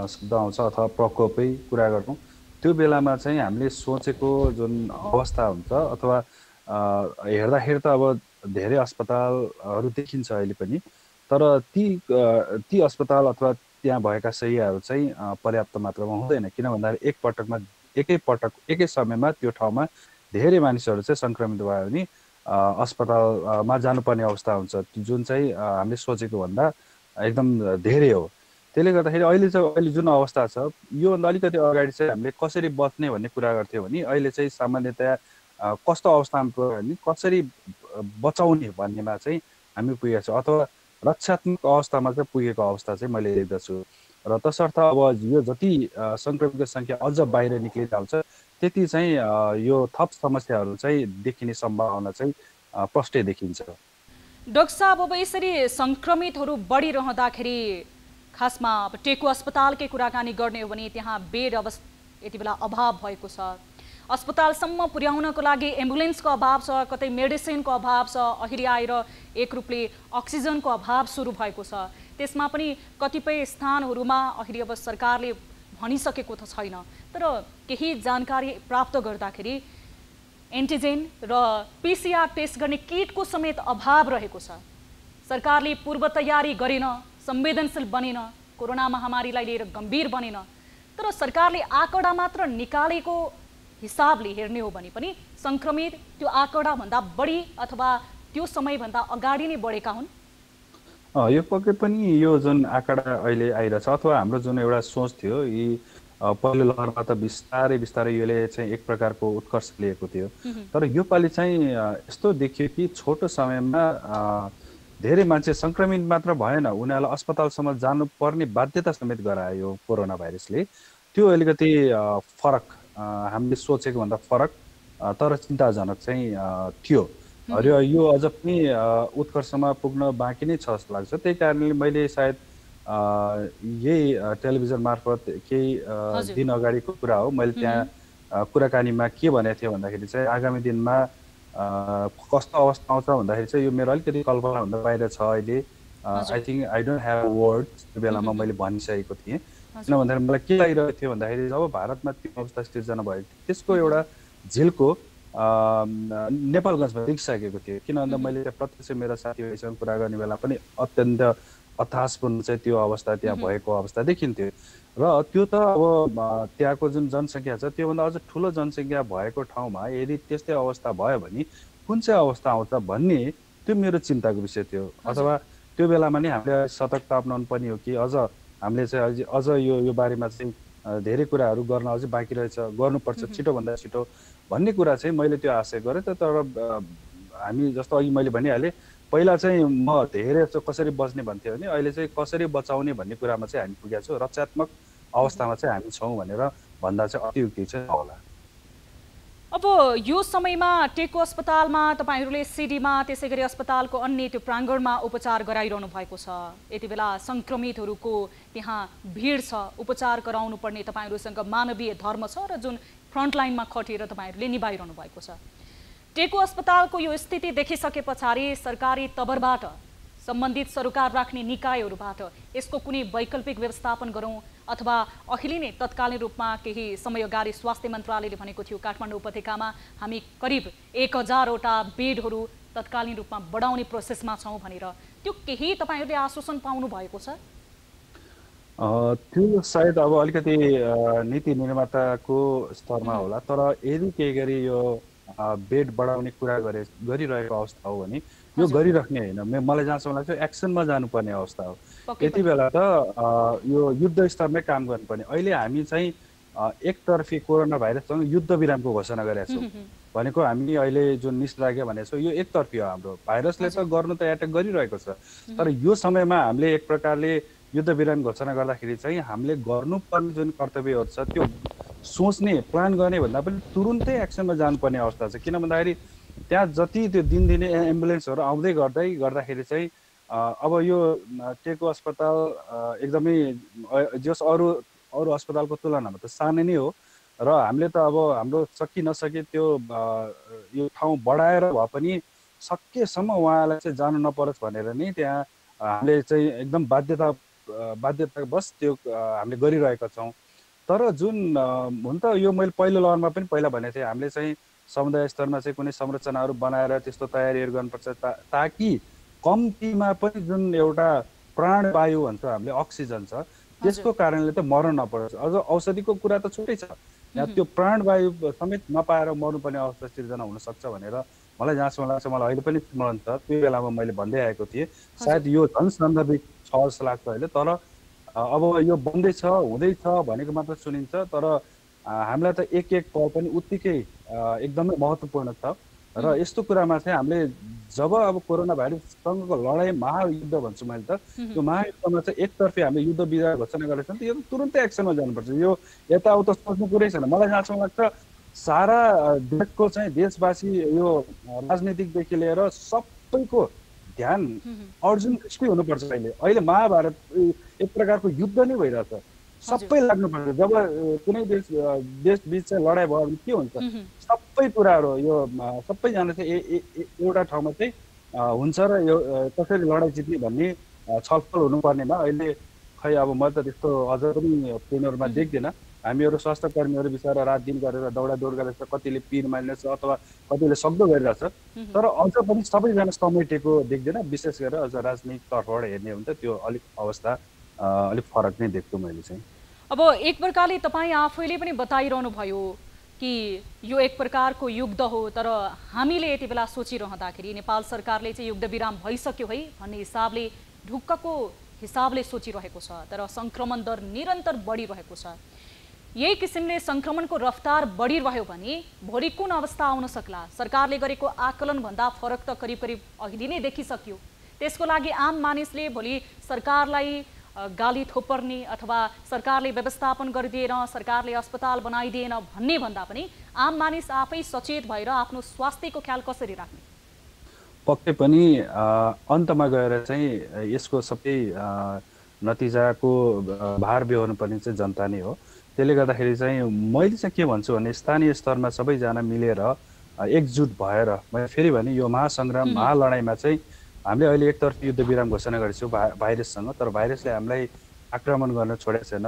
शब्द आउँछ अथवा प्रकोपै कुरा गरौँ त्यो बेलामा चाहिँ हामीले सोचेको जुन अवस्था हुन्छ अथवा हेर्दाखेरि त अब धेरै अस्पतालहरू देखिन्छ अहिले पनि, तर ती अस्पताल अथवा त्यहाँ भएका शैय्याहरू चाहिँ पर्याप्त मात्रामा हुँदैन। किन भन्दाखेरि एकै समयमा त्यो ठाउँमा धेरै मानिसहरू चाहिँ सङ्क्रमित भयो भने अस्पतालमा जानुपर्ने अवस्था हुन्छ, जुन चाहिँ हामीले सोचेको भन्दा एकदम धेरै हो। त्यसले गर्दाखेरि अहिले जुन अवस्था छ योभन्दा अलिकति अगाडि चाहिँ हामीले कसरी बच्ने भन्ने कुरा गर्थ्यौँ भने अहिले चाहिँ सामान्यतया कस्तो अवस्थामा पुग्यो भने कसरी बचाउने भन्नेमा चाहिँ हामी पुगेका छौँ अथवा रक्षात्मक अवस्थामा चाहिँ पुगेको अवस्था चाहिँ मैले देख्दछु। र तसर्थ अब यो जति सङ्क्रमितको सङ्ख्या अझ बाहिर निक्लिँदा हुन्छ त्यति चाहिँ यो थप समस्याहरू चाहिँ देखिने सम्भावना चाहिँ प्रष्टै देखिन्छ। डाक्टर साहब, अब यसरी सङ्क्रमितहरू बढिरहँदाखेरि खासमा अब टेकु अस्पतालकै कुराकानी गर्ने हो भने त्यहाँ बेड यति बेला अभाव भएको छ, अस्पतालसम्म पुर्याउनको लागि एम्बुलेन्सको अभाव छ, कतै मेडिसिनको अभाव छ, अहिले आएर एक रूपले अक्सिजनको अभाव सुरु भएको छ। त्यसमा पनि कतिपय स्थानहरूमा अहिले अब सरकारले भनिसकेको त छैन, तर केही जानकारी प्राप्त गर्दाखेरि एन्टिजेन र पिसिआर टेस्ट गर्ने किटको समेत अभाव रहेको छ। सरकारले पूर्व तयारी गरेन, संवेदनशील बनेन, कोरोना महामारीलाई लिएर गम्भीर बनेन, तर सरकारले आँकडा मात्र निकालेको हिसाबले हेर्ने हो भने पनि सङ्क्रमित त्यो आँकडाभन्दा बढी अथवा त्यो समयभन्दा अगाडि नै बढेका हुन्। यो पक्कै पनि यो जुन आँकडा अहिले आइरहेछ अथवा हाम्रो जुन एउटा सोच थियो यी पहिलो लहरमा त बिस्तारै यसले चाहिँ एक प्रकारको उत्कर्ष लिएको थियो, तर यो पालि चाहिँ यस्तो देखियो कि छोटो समयमा धेरै मान्छे सङ्क्रमित मात्र भएन, उनीहरूलाई अस्पतालसम्म जानुपर्ने बाध्यता समेत गरायो कोरोना भाइरसले। त्यो अलिकति फरक, हामीले सोचेको भन्दा फरक तर चिन्ताजनक चाहिँ थियो र यो अझ पनि उत्कर्षमा पुग्न बाँकी नै छ जस्तो लाग्छ। त्यही कारणले मैले सायद यही टेलिभिजन मार्फत केही दिन अगाडिको कुरा हो, मैले त्यहाँ कुराकानीमा के भनेको थिएँ भन्दाखेरि चाहिँ आगामी दिनमा कस्तो अवस्था आउँछ भन्दाखेरि चाहिँ यो मेरो अलिकति कल्पनाभन्दा बाहिर छ अहिले। I think I don't have word त्यो बेलामा मैले भनिसकेको थिएँ। किन भन्दाखेरि मलाई के लागिरहेको थियो भन्दाखेरि जब भारतमा त्यो अवस्था सिर्जना भयो त्यसको एउटा झिल्को नेपालगञ्जमा देखिसकेको थियो। किन भन्दा मैले त्यहाँ प्रत्यक्ष मेरो साथीभाइसँग कुरा गर्ने बेला पनि अत्यन्त अथासपूर्ण चाहिँ त्यो अवस्था त्यहाँ भएको अवस्था देखिन्थ्यो र त्यो त अब त्यहाँको जुन जनसङ्ख्या छ त्योभन्दा अझ ठुलो जनसङ्ख्या भएको ठाउँमा यदि त्यस्तै अवस्था भयो भने कुन चाहिँ अवस्था आउँछ भन्ने त्यो मेरो चिन्ताको विषय थियो। अथवा त्यो बेलामा नै हामीले सतर्कता अपनाउनु पर्ने हो कि अझ हामीले चाहिँ अझ यो बारेमा चाहिँ धेरै कुराहरू गर्न अझै बाँकी रहेछ, गर्नुपर्छ छिटोभन्दा छिटो भन्ने कुरा चाहिँ मैले त्यो आशा गरेँ। तर हामी जस्तो अघि मैले भनिहालेँ पहिला चाहिँ म धेरै जस्तो कसरी बच्ने भन्थ्यो भने अहिले चाहिँ कसरी बचाउने भन्ने कुरामा चाहिँ हामी पुगेका छौँ, रक्षात्मक अवस्थामा चाहिँ हामी छौँ भनेर भन्दा चाहिँ अतियुक्ति चाहिँ होला। अब यो समयमा टेकु अस्पतालमा तपाईहरूले सिडीमा त्यसै गरी अस्पतालको अन्य त्यो प्राङ्गणमा उपचार गराइरहनु भएको छ। यति बेला सङ्क्रमितहरूको त्यहाँ भिड छ, उपचार गराउनु पर्ने तपाईँहरूसँग मानवीय धर्म छ र जुन फ्रन्टलाइनमा खटिएर तपाईँहरूले निभाइरहनु भएको छ। टेकु अस्पतालको यो स्थिति देखिसके पछाडि सरकारी तवरबाट सम्बन्धित सरकार राख्ने निकायहरूबाट यसको कुनै वैकल्पिक व्यवस्थापन गरौँ अथवा अहिले नै तत्कालीन रूपमा केही समय अगाडि स्वास्थ्य मन्त्रालयले भनेको थियो काठमाडौँ उपत्यकामा हामी करिब 1000वटा बेडहरू तत्कालीन रूपमा बढाउने प्रोसेसमा छौँ भनेर, त्यो केही तपाईँहरूले आश्वासन पाउनु भएको छ? त्यो सायद अब अलिकति नीति निर्माताको स्तरमा होला, तर यदि केही गरी यो बेड बढाउने कुरा गरिरहेको अवस्था हो भने यो गरिराख्ने होइन, मलाई जहाँसम्म लाग्छ एक्सनमा जानुपर्ने अवस्था हो। यति बेला त यो युद्ध स्तरमै काम गर्नुपर्ने। अहिले हामी चाहिँ एकतर्फी कोरोना भाइरससँग युद्ध विरामको घोषणा गरेका छौँ भनेको हामी अहिले जुन निषेधाज्ञा भनेको छौँ यो एकतर्फी हो। हाम्रो भाइरसले त गर्नु त एट्याक गरिरहेको छ, तर यो समयमा हामीले एक प्रकारले युद्ध विराम घोषणा गर्दाखेरि चाहिँ हामीले गर्नुपर्ने जुन कर्तव्यहरू छ त्यो सोच्ने प्लान गर्ने भन्दा पनि तुरुन्तै एक्सनमा जानुपर्ने अवस्था छ। किन भन्दाखेरि त्यहाँ जति त्यो दिनदिनै एम्बुलेन्सहरू आउँदै गर्दाखेरि चाहिँ अब यो टेकु अस्पताल एकदमै जस अरू अस्पतालको तुलनामा त सानो नै हो र हामीले त अब हाम्रो सकि नसके त्यो यो ठाउँ बढाएर भए पनि सकेसम्म उहाँलाई चाहिँ जानु नपरोस् भनेर नै त्यहाँ हामीले चाहिँ एकदम बाध्यतावश त्यो हामीले गरिरहेका छौँ। तर जुन हुन त यो मैले पहिलो लहरमा पनि पहिला भनेको थिएँ, हामीले चाहिँ समुदाय स्तरमा चाहिँ कुनै संरचनाहरू बनाएर त्यस्तो तयारीहरू गर्नुपर्छ ताकि कम्तीमा पनि जुन एउटा प्राणवायु भन्छ हामीले अक्सिजन छ त्यसको कारणले त मर्न नपरोस्। अझ औषधिको कुरा त छुट्टै छ, यहाँ त्यो प्राणवायु समेत नपाएर मर्नुपर्ने अवस्था सिर्जना हुनसक्छ भनेर मलाई जहाँसम्म लाग्छ, मलाई अहिले पनि स्मरण छ त्यो बेलामा मैले भन्दै आएको थिएँ। सायद यो झन् सान्दर्भिक छ जस्तो लाग्छ अहिले, तर अब यो बन्दैछ हुँदैछ भनेको मात्र सुनिन्छ, तर हामीलाई त एक पल पनि उत्तिकै एकदमै महत्त्वपूर्ण छ। र यस्तो कुरामा चाहिँ हामीले जब अब कोरोना भाइरससँगको लडाइँ महायुद्ध भन्छु मैले त, त्यो महायुद्धमा चाहिँ एकतर्फी हामीले युद्ध विजय घोषणा गरेको छ नि, यो तुरुन्तै एक्सनमा जानुपर्छ। यो यताउता सोच्नु कुरै छैन। मलाई जहाँसम्म लाग्छ सारा देशको चाहिँ देशवासी यो राजनीतिकदेखि लिएर सबैको ध्यान अर्जुन दृष्टि हुनुपर्छ। अहिले महाभारत एक प्रकारको युद्ध नै भइरहेछ, सबै लाग्नुपर्छ। जब कुनै देश बिच चाहिँ लडाइँ भयो भने के हुन्छ, सबै कुराहरू यो सबैजना चाहिँ एउटा ठाउँमा चाहिँ हुन्छ र यो कसरी लडाइँ जित्ने भन्ने छलफल हुनुपर्नेमा अहिले खै अब म त त्यस्तो अझ पनि पूर्णरूपमा देख्दिनँ। हामीहरू स्वास्थ्य कर्मीहरू बिचरा रात दिन गरेर दौडादौड गरेर कतिले पिर मारिरहेछ अथवा कतिले सक्दो गरिरहेछ, तर अझ पनि सबैजना समेटेको देख्दैन। विशेष गरेर अझ राजनीतिक तर्फबाट हेर्ने हो भने त त्यो अलिक अवस्था अलिक फरक नै देख्छु मैले चाहिँ। अब एक प्रकारले तपाईँ आफैले पनि बताइरहनु भयो कि यो एक प्रकारको युद्ध हो, तर हामीले यति बेला सोचिरहँदाखेरि नेपाल सरकारले चाहिँ युद्ध विराम भइसक्यो है भन्ने हिसाबले ढुक्कको हिसाबले सोचिरहेको छ, तर सङ्क्रमण दर निरन्तर बढिरहेको छ। यही किसिमले सङ्क्रमणको रफ्तार बढिरह्यो भने भोलि कुन अवस्था आउन सक्ला? सरकारले गरेको आकलनभन्दा फरक त करिब करिब अहिले नै देखिसक्यो। त्यसको लागि आम मानिसले भोलि सरकारलाई गाली थोपर्ने अथवा सरकारले व्यवस्थापन गरिदिएन, सरकारले अस्पताल बनाइदिएन भन्ने भन्दा पनि आम मानिस आफै सचेत भएर आफ्नो स्वास्थ्यको ख्याल कसरी राख्ने? पक्कै पनि अन्तमा गएर चाहिँ यसको सबै नतिजाको भार बेहोर्नु पर्ने चाहिँ जनता नै हो। त्यसले गर्दाखेरि चाहिँ मैले चाहिँ के भन्छु भने स्थानीय स्तरमा सबैजना मिलेर एकजुट भएर, मैले फेरि भने यो महासङ्ग्राम महालडाइँमा चाहिँ हामीले अहिले एकतर्फी युद्ध विराम घोषणा गरेको छौँ भाइरससँग, तर भाइरसले हामीलाई आक्रमण गर्न छोडेको छैन।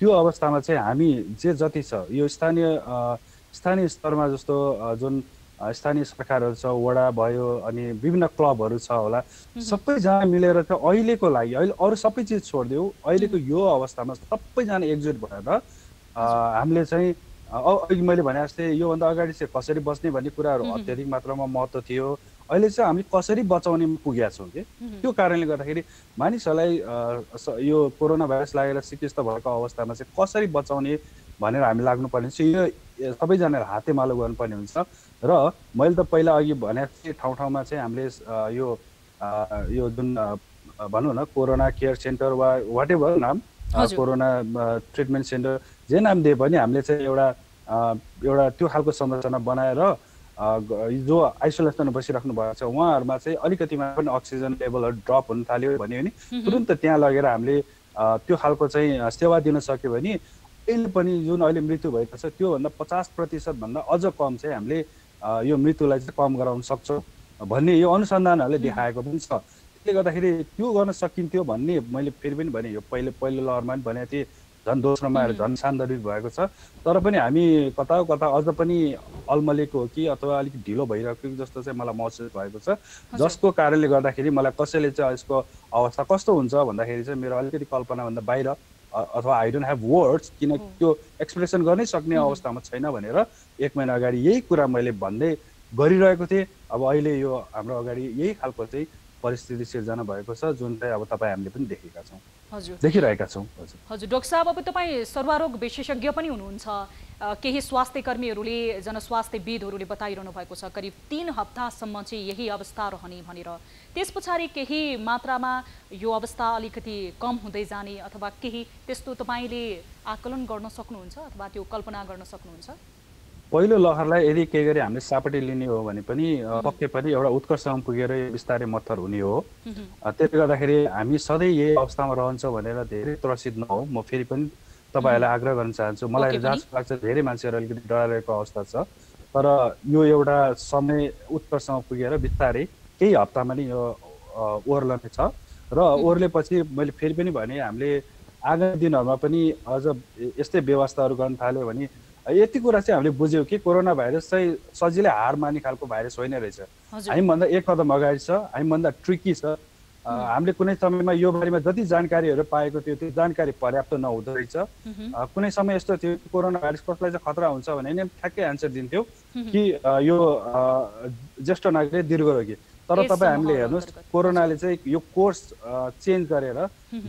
त्यो अवस्थामा चाहिँ हामी जति छ यो स्थानीय स्तरमा जस्तो जुन स्थानीय सरकारहरू छ, वडा भयो अनि विभिन्न क्लबहरू छ होला, सबैजना मिलेर चाहिँ अहिलेको लागि अहिले अरू सबै चिज छोडिदियो, अहिलेको यो अवस्थामा सबैजना एकजुट भएर हामीले चाहिँ अघि मैले भने जस्तै योभन्दा अगाडि चाहिँ कसरी बस्ने भन्ने कुराहरू अत्याधिक मात्रामा महत्त्व थियो। अहिले चाहिँ हामी कसरी बचाउनेमा पुगेका छौँ कि त्यो कारणले गर्दाखेरि मानिसहरूलाई यो कोरोना भाइरस लागेर सिकिस्त भएको अवस्थामा चाहिँ कसरी बचाउने भनेर हामी लाग्नुपर्ने छ। यो सबैजनाले हातेमालो गर्नुपर्ने हुन्छ। र मैले त पहिला अघि भने ठाउँ ठाउँमा चाहिँ हामीले यो जुन भनौँ न कोरोना केयर सेन्टर वा वाट एभर नाम, कोरोना ट्रिटमेन्ट सेन्टर जे नाम दिए पनि हामीले चाहिँ एउटा त्यो खालको संरचना बनाएर जो आइसोलेसनमा बसिराख्नु भएको छ उहाँहरूमा चाहिँ अलिकतिमा पनि अक्सिजन लेभलहरू ड्रप हुन थाल्यो भन्यो भने तुरुन्त त्यहाँ लगेर हामीले त्यो खालको चाहिँ सेवा दिन सक्यो भने अहिले पनि जुन अहिले मृत्यु भएको छ त्योभन्दा 50% भन्दा अझ कम चाहिँ हामीले यो मृत्युलाई चाहिँ कम गराउन सक्छौँ भन्ने यो अनुसन्धानहरूले देखाएको पनि छ। त्यसले गर्दाखेरि त्यो गर्न सकिन्थ्यो भन्ने मैले फेरि पनि भने, यो पहिलो लहरमा पनि भनेको थिएँ, झन् दोस्रोमा आएर झन् सान्दर्भिक भएको छ। तर पनि हामी कता कता अझ पनि अल्मलेको हो कि अथवा अलिक ढिलो भइरहेको जस्तो चाहिँ मलाई महसुस भएको छ, जसको कारणले गर्दाखेरि मलाई कसैले चाहिँ यसको अवस्था कस्तो हुन्छ भन्दाखेरि चाहिँ मेरो अलिकति कल्पनाभन्दा बाहिर अथवा आई डोन्ट ह्याभ वर्ड्स, किनकि त्यो एक्सप्रेसन गर्नै सक्ने अवस्थामा छैन भनेर 1 महिना अगाडि यही कुरा मैले भन्दै गरिरहेको थिएँ। अब अहिले यो हाम्रो अगाडि यही खालको चाहिँ परिस्थिति सिर्जना भएको छ जुन चाहिँ अब तपाईँ हामीले पनि हजुर देखिरहेका छौँ। हजुर डाक्टर साहब, अब तपाईँ सर्वरोग विशेषज्ञ पनि हुनुहुन्छ। केही स्वास्थ्य कर्मीहरूले जनस्वास्थ्यविदहरूले बताइरहनु भएको छ करिब 3 हप्तासम्म चाहिँ यही अवस्था रहने भनेर। त्यस पछाडि केही मात्रामा यो अवस्था अलिकति कम हुँदै जाने अथवा केही त्यस्तो तपाईँले आकलन गर्न सक्नुहुन्छ अथवा त्यो कल्पना गर्न सक्नुहुन्छ? पहिलो लहरलाई यदि केही गरी हामीले सापटी लिने हो भने पनि पक्कै पनि एउटा उत्कर्षमा पुगेर बिस्तारै मत्थर हुने हो। त्यसले गर्दाखेरि हामी सधैँ यही अवस्थामा रहन्छ भनेर धेरै त्रसित नहो। म फेरि पनि तपाईँहरूलाई आग्रह गर्न चाहन्छु। मलाई जहाँसम्म लाग्छ धेरै मान्छेहरू अलिकति डराएको अवस्था छ, तर यो एउटा समय उत्कर्षमा पुगेर बिस्तारै केही हप्तामा नै यो ओर्लने छ र ओर्लेपछि मैले फेरि पनि भने हामीले आगामी दिनहरूमा पनि अझ यस्तै व्यवस्थाहरू गर्न थाल्यो भने यति कुरा चाहिँ हामीले बुझ्यौँ कि कोरोना भाइरस चाहिँ सजिलै हार मान्ने खालको भाइरस होइन रहेछ। हामीभन्दा एक कदम अगाडि छ, हामीभन्दा ट्रिकी छ। हामीले कुनै समयमा यो बारेमा जति जानकारीहरू पाएको थियो त्यो जानकारी पर्याप्त नहुँदो रहेछ। कुनै समय यस्तो थियो कि कोरोना भाइरस कसलाई चाहिँ खतरा हुन्छ भने नि ठ्याक्कै एन्सर दिन्थ्यो कि यो ज्येष्ठ नागरिक दीर्घरोगी। तर तपाईँ हामीले हेर्नुहोस् कोरोनाले चाहिँ यो कोर्स चेन्ज गरेर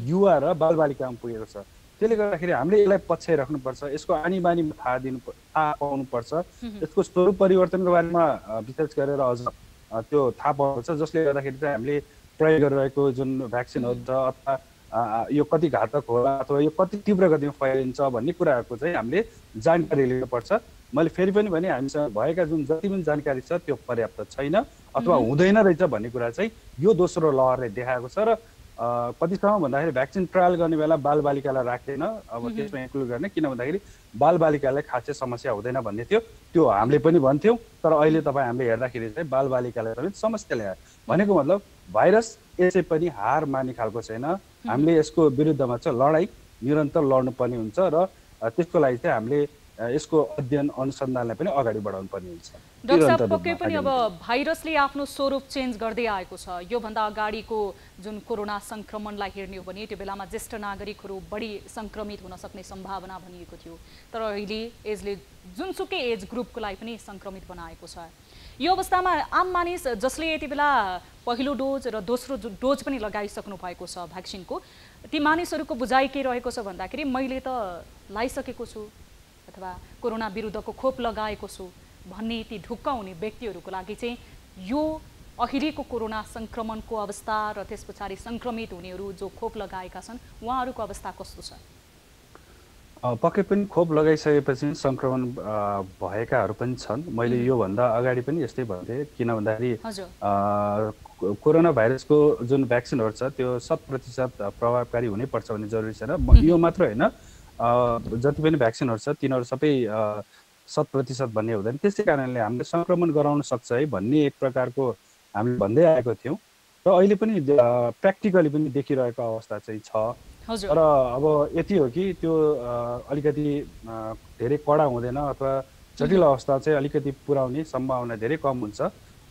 युवा र बालबालिकामा पुगेको छ। त्यसले गर्दाखेरि हामीले यसलाई पछ्याइराख्नुपर्छ, यसको आनी बानी थाहा पाउनुपर्छ, यसको स्वरूप परिवर्तनको बारेमा विशेष गरेर अझ त्यो थाहा पाउनुपर्छ, जसले गर्दाखेरि चाहिँ हामीले प्रयोग गरिरहेको जुन भ्याक्सिनहरू छ अथवा यो कति घातक होला अथवा यो कति तीव्र गतिमा फैलिन्छ भन्ने कुराहरूको चाहिँ हामीले जानकारी लिनुपर्छ। मैले फेरि पनि भने हामीसँग भएका जुन जति पनि जानकारी छ त्यो पर्याप्त छैन अथवा हुँदैन रहेछ भन्ने कुरा चाहिँ यो दोस्रो लहरले देखाएको छ। र कतिसम्म भन्दाखेरि भ्याक्सिन ट्रायल गर्ने बेला बालबालिकालाई राखेन, अब त्यसमा इन्क्लुड गर्ने, किन भन्दाखेरि बालबालिकालाई खासै समस्या हुँदैन भन्ने थियो, त्यो हामीले पनि भन्थ्यौँ। तर अहिले तपाईँ हामीले हेर्दाखेरि चाहिँ बालबालिकालाई पनि समस्या ल्यायो। भनेको मतलब भाइरस यसै पनि हार मान्ने खालको छैन। हामीले यसको विरुद्धमा चाहिँ लडाइँ निरन्तर लड्नुपर्ने हुन्छ र त्यसको लागि चाहिँ हामीले यसको अध्ययन अनुसन्धानलाई पनि अगाडि बढाउनु पर्ने हुन्छ। डाक्टर साहब, पक्कै पनि अब भाइरसले आफ्नो स्वरूप चेन्ज गर्दै आएको छ। योभन्दा अगाडिको जुन कोरोना सङ्क्रमणलाई हेर्ने हो भने त्यो बेलामा ज्येष्ठ नागरिकहरू बढी सङ्क्रमित हुन सक्ने सम्भावना भनिएको थियो, तर अहिले एजले जुनसुकै एज ग्रुपको लागि पनि सङ्क्रमित बनाएको छ। यो अवस्थामा आम मानिस जसले यति बेला पहिलो डोज र दोस्रो डोज पनि लगाइसक्नु भएको छ भ्याक्सिनको, ती मानिसहरूको बुझाइ के रहेको छ भन्दाखेरि मैले त लगाइसकेको छु अथवा कोरोना विरुद्धको खोप लगाएको छु भन्ने ती ढुक्क हुने व्यक्तिहरूको लागि चाहिँ यो अहिलेको कोरोना सङ्क्रमणको अवस्था र त्यस पछाडि सङ्क्रमित हुनेहरू जो खोप लगाएका छन् उहाँहरूको अवस्था कस्तो छ? पक्कै पनि खोप लगाइसकेपछि सङ्क्रमण भएकाहरू पनि छन्। मैले योभन्दा अगाडि पनि यस्तै भन्थेँ, किन भन्दाखेरि कोरोना भाइरसको जुन भ्याक्सिनहरू छ त्यो 100% प्रभावकारी हुनैपर्छ भन्ने जरुरी छैन। यो मात्र होइन, जति पनि भ्याक्सिनहरू छ तिनीहरू सबै 100% भन्ने हुँदैन। त्यसै कारणले हामीले सङ्क्रमण गराउन सक्छ है भन्ने एक प्रकारको हामीले भन्दै आएको थियौँ र अहिले पनि प्र्याक्टिकली पनि देखिरहेको अवस्था चाहिँ छ। तर अब यति हो कि त्यो अलिकति धेरै कडा हुँदैन अथवा जटिल अवस्था चाहिँ अलिकति पुर्याउने सम्भावना धेरै कम हुन्छ।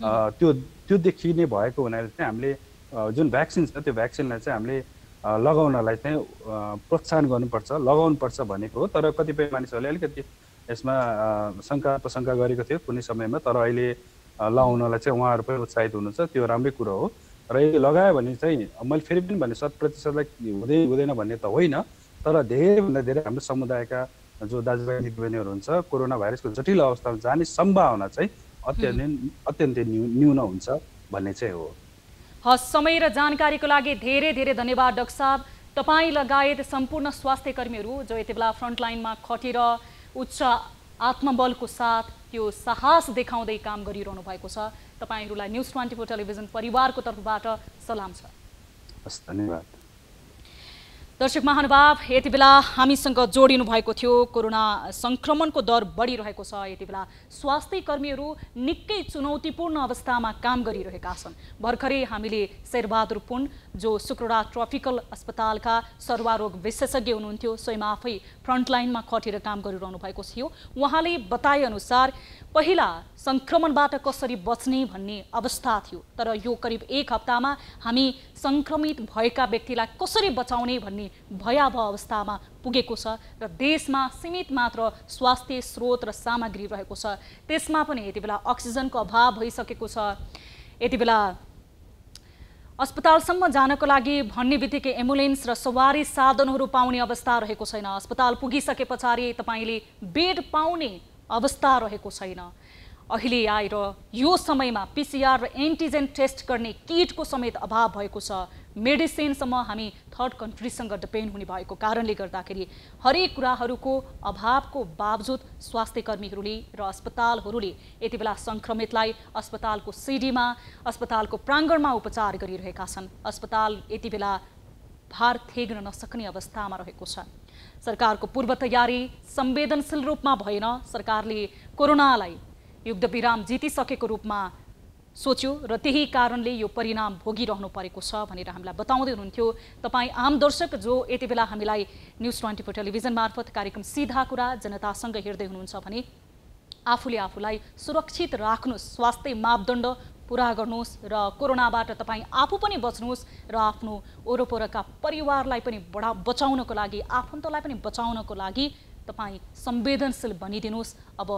त्यो देखिने भएको हुनाले चाहिँ हामीले जुन भ्याक्सिन छ त्यो भ्याक्सिनलाई चाहिँ हामीले लगाउनलाई चाहिँ प्रोत्साहन गर्नुपर्छ, लगाउनुपर्छ भनेको हो। तर कतिपय मानिसहरूले अलिकति यसमा शङ्का गरेको थियो कुनै समयमा, तर अहिले लगाउनलाई चाहिँ उहाँहरू पनि उत्साहित हुनुहुन्छ, त्यो राम्रै कुरो हो। र यो लगायो भने चाहिँ मैले फेरि पनि भने 100% हुँदैन भन्ने त होइन, तर धेरैभन्दा धेरै हाम्रो समुदायका जो दाजुभाइ दिदीबहिनीहरू हुन्छ कोरोना भाइरसको जटिल अवस्थामा जाने सम्भावना चाहिँ अत्यन्तै न्यून हुन्छ भन्ने चाहिँ हो। हस्, समय र जानकारीको लागि धेरै धेरै धन्यवाद डाक्टर साहब। तपाईँ लगायत सम्पूर्ण स्वास्थ्य कर्मीहरू जो यति बेला फ्रन्टलाइनमा खटेर उच्च आत्मबलको साथ त्यो साहस देखाउँदै काम गरिरहनु भएको छ, तपाईहरूलाई न्युज 24 टेलिभिजन परिवारको तर्फबाट सलाम छ। हस्, धन्यवाद। दर्शक महानुभाव, यति बेला हामीसँग जोडिनु भएको थियो। कोरोना सङ्क्रमणको दर बढिरहेको छ, यति बेला स्वास्थ्य कर्मीहरू निकै चुनौतीपूर्ण अवस्थामा काम गरिरहेका छन्। भर्खरै हामीले शेरबहादुर पुन जो शुक्रराज ट्रपिकल अस्पतालका सर्वारोग विशेषज्ञ हुनुहुन्थ्यो, स्वयं आफै फ्रन्टलाइनमा खटेर काम गरिरहनु भएको थियो, उहाँले बताएअनुसार पहिला सङ्क्रमणबाट कसरी बच्ने भन्ने अवस्था थियो, तर यो करिब 1 हप्तामा हामी सङ्क्रमित भएका व्यक्तिलाई कसरी बचाउने भन्ने भयावह अवस्थामा पुगेको छ र देशमा सीमित मात्र स्वास्थ्य स्रोत र सामग्री रहेको छ। त्यसमा पनि यति बेला अक्सिजनको अभाव भइसकेको छ। यति बेला अस्पतालसम्म जानको लागि भन्ने बित्तिकै एम्बुलेन्स र सवारी साधनहरू पाउने अवस्था रहेको छैन। अस्पताल पुगिसके पछाडि तपाईँले बेड पाउने अवस्था रहेको छैन। अहिले आएर यो समयमा PCR र एन्टिजेन टेस्ट गर्ने किटको समेत अभाव भएको छ। मेडिसिनसम्म हामी थर्ड कन्ट्रीसँग डिपेन्ड हुने भएको कारणले गर्दाखेरि हरेक कुराहरूको अभावको बावजुद स्वास्थ्य कर्मीहरूले र अस्पतालहरूले यति बेला सङ्क्रमितलाई अस्पतालको सिडीमा, अस्पतालको प्राङ्गणमा उपचार गरिरहेका छन्। अस्पताल यति बेला भार थेग्न नसक्ने अवस्थामा रहेको छ। सरकारको पूर्व तयारी संवेदनशील रूपमा भएन। सरकारले कोरोनालाई युद्धविराम जितिसकेको रूपमा सोच्यो र त्यही कारणले यो परिणाम भोगिरहनु परेको छ भनेर हामीलाई बताउँदै हुनुहुन्थ्यो। तपाईँ आम दर्शक जो यति बेला हामीलाई न्युज 24 टेलिभिजन मार्फत कार्यक्रम सीधा कुरा जनतासँग हेर्दै हुनुहुन्छ भने आफूले आफूलाई सुरक्षित राख्नुहोस्, स्वास्थ्य मापदण्ड पुरा गर्नुहोस् र कोरोनाबाट तपाईँ आफू पनि बच्नुहोस् र आफ्नो वरपरका परिवारलाई पनि बचाउनको लागि, आफन्तलाई पनि बचाउनको लागि तपाईँ संवेदनशील बनिदिनुहोस्। अब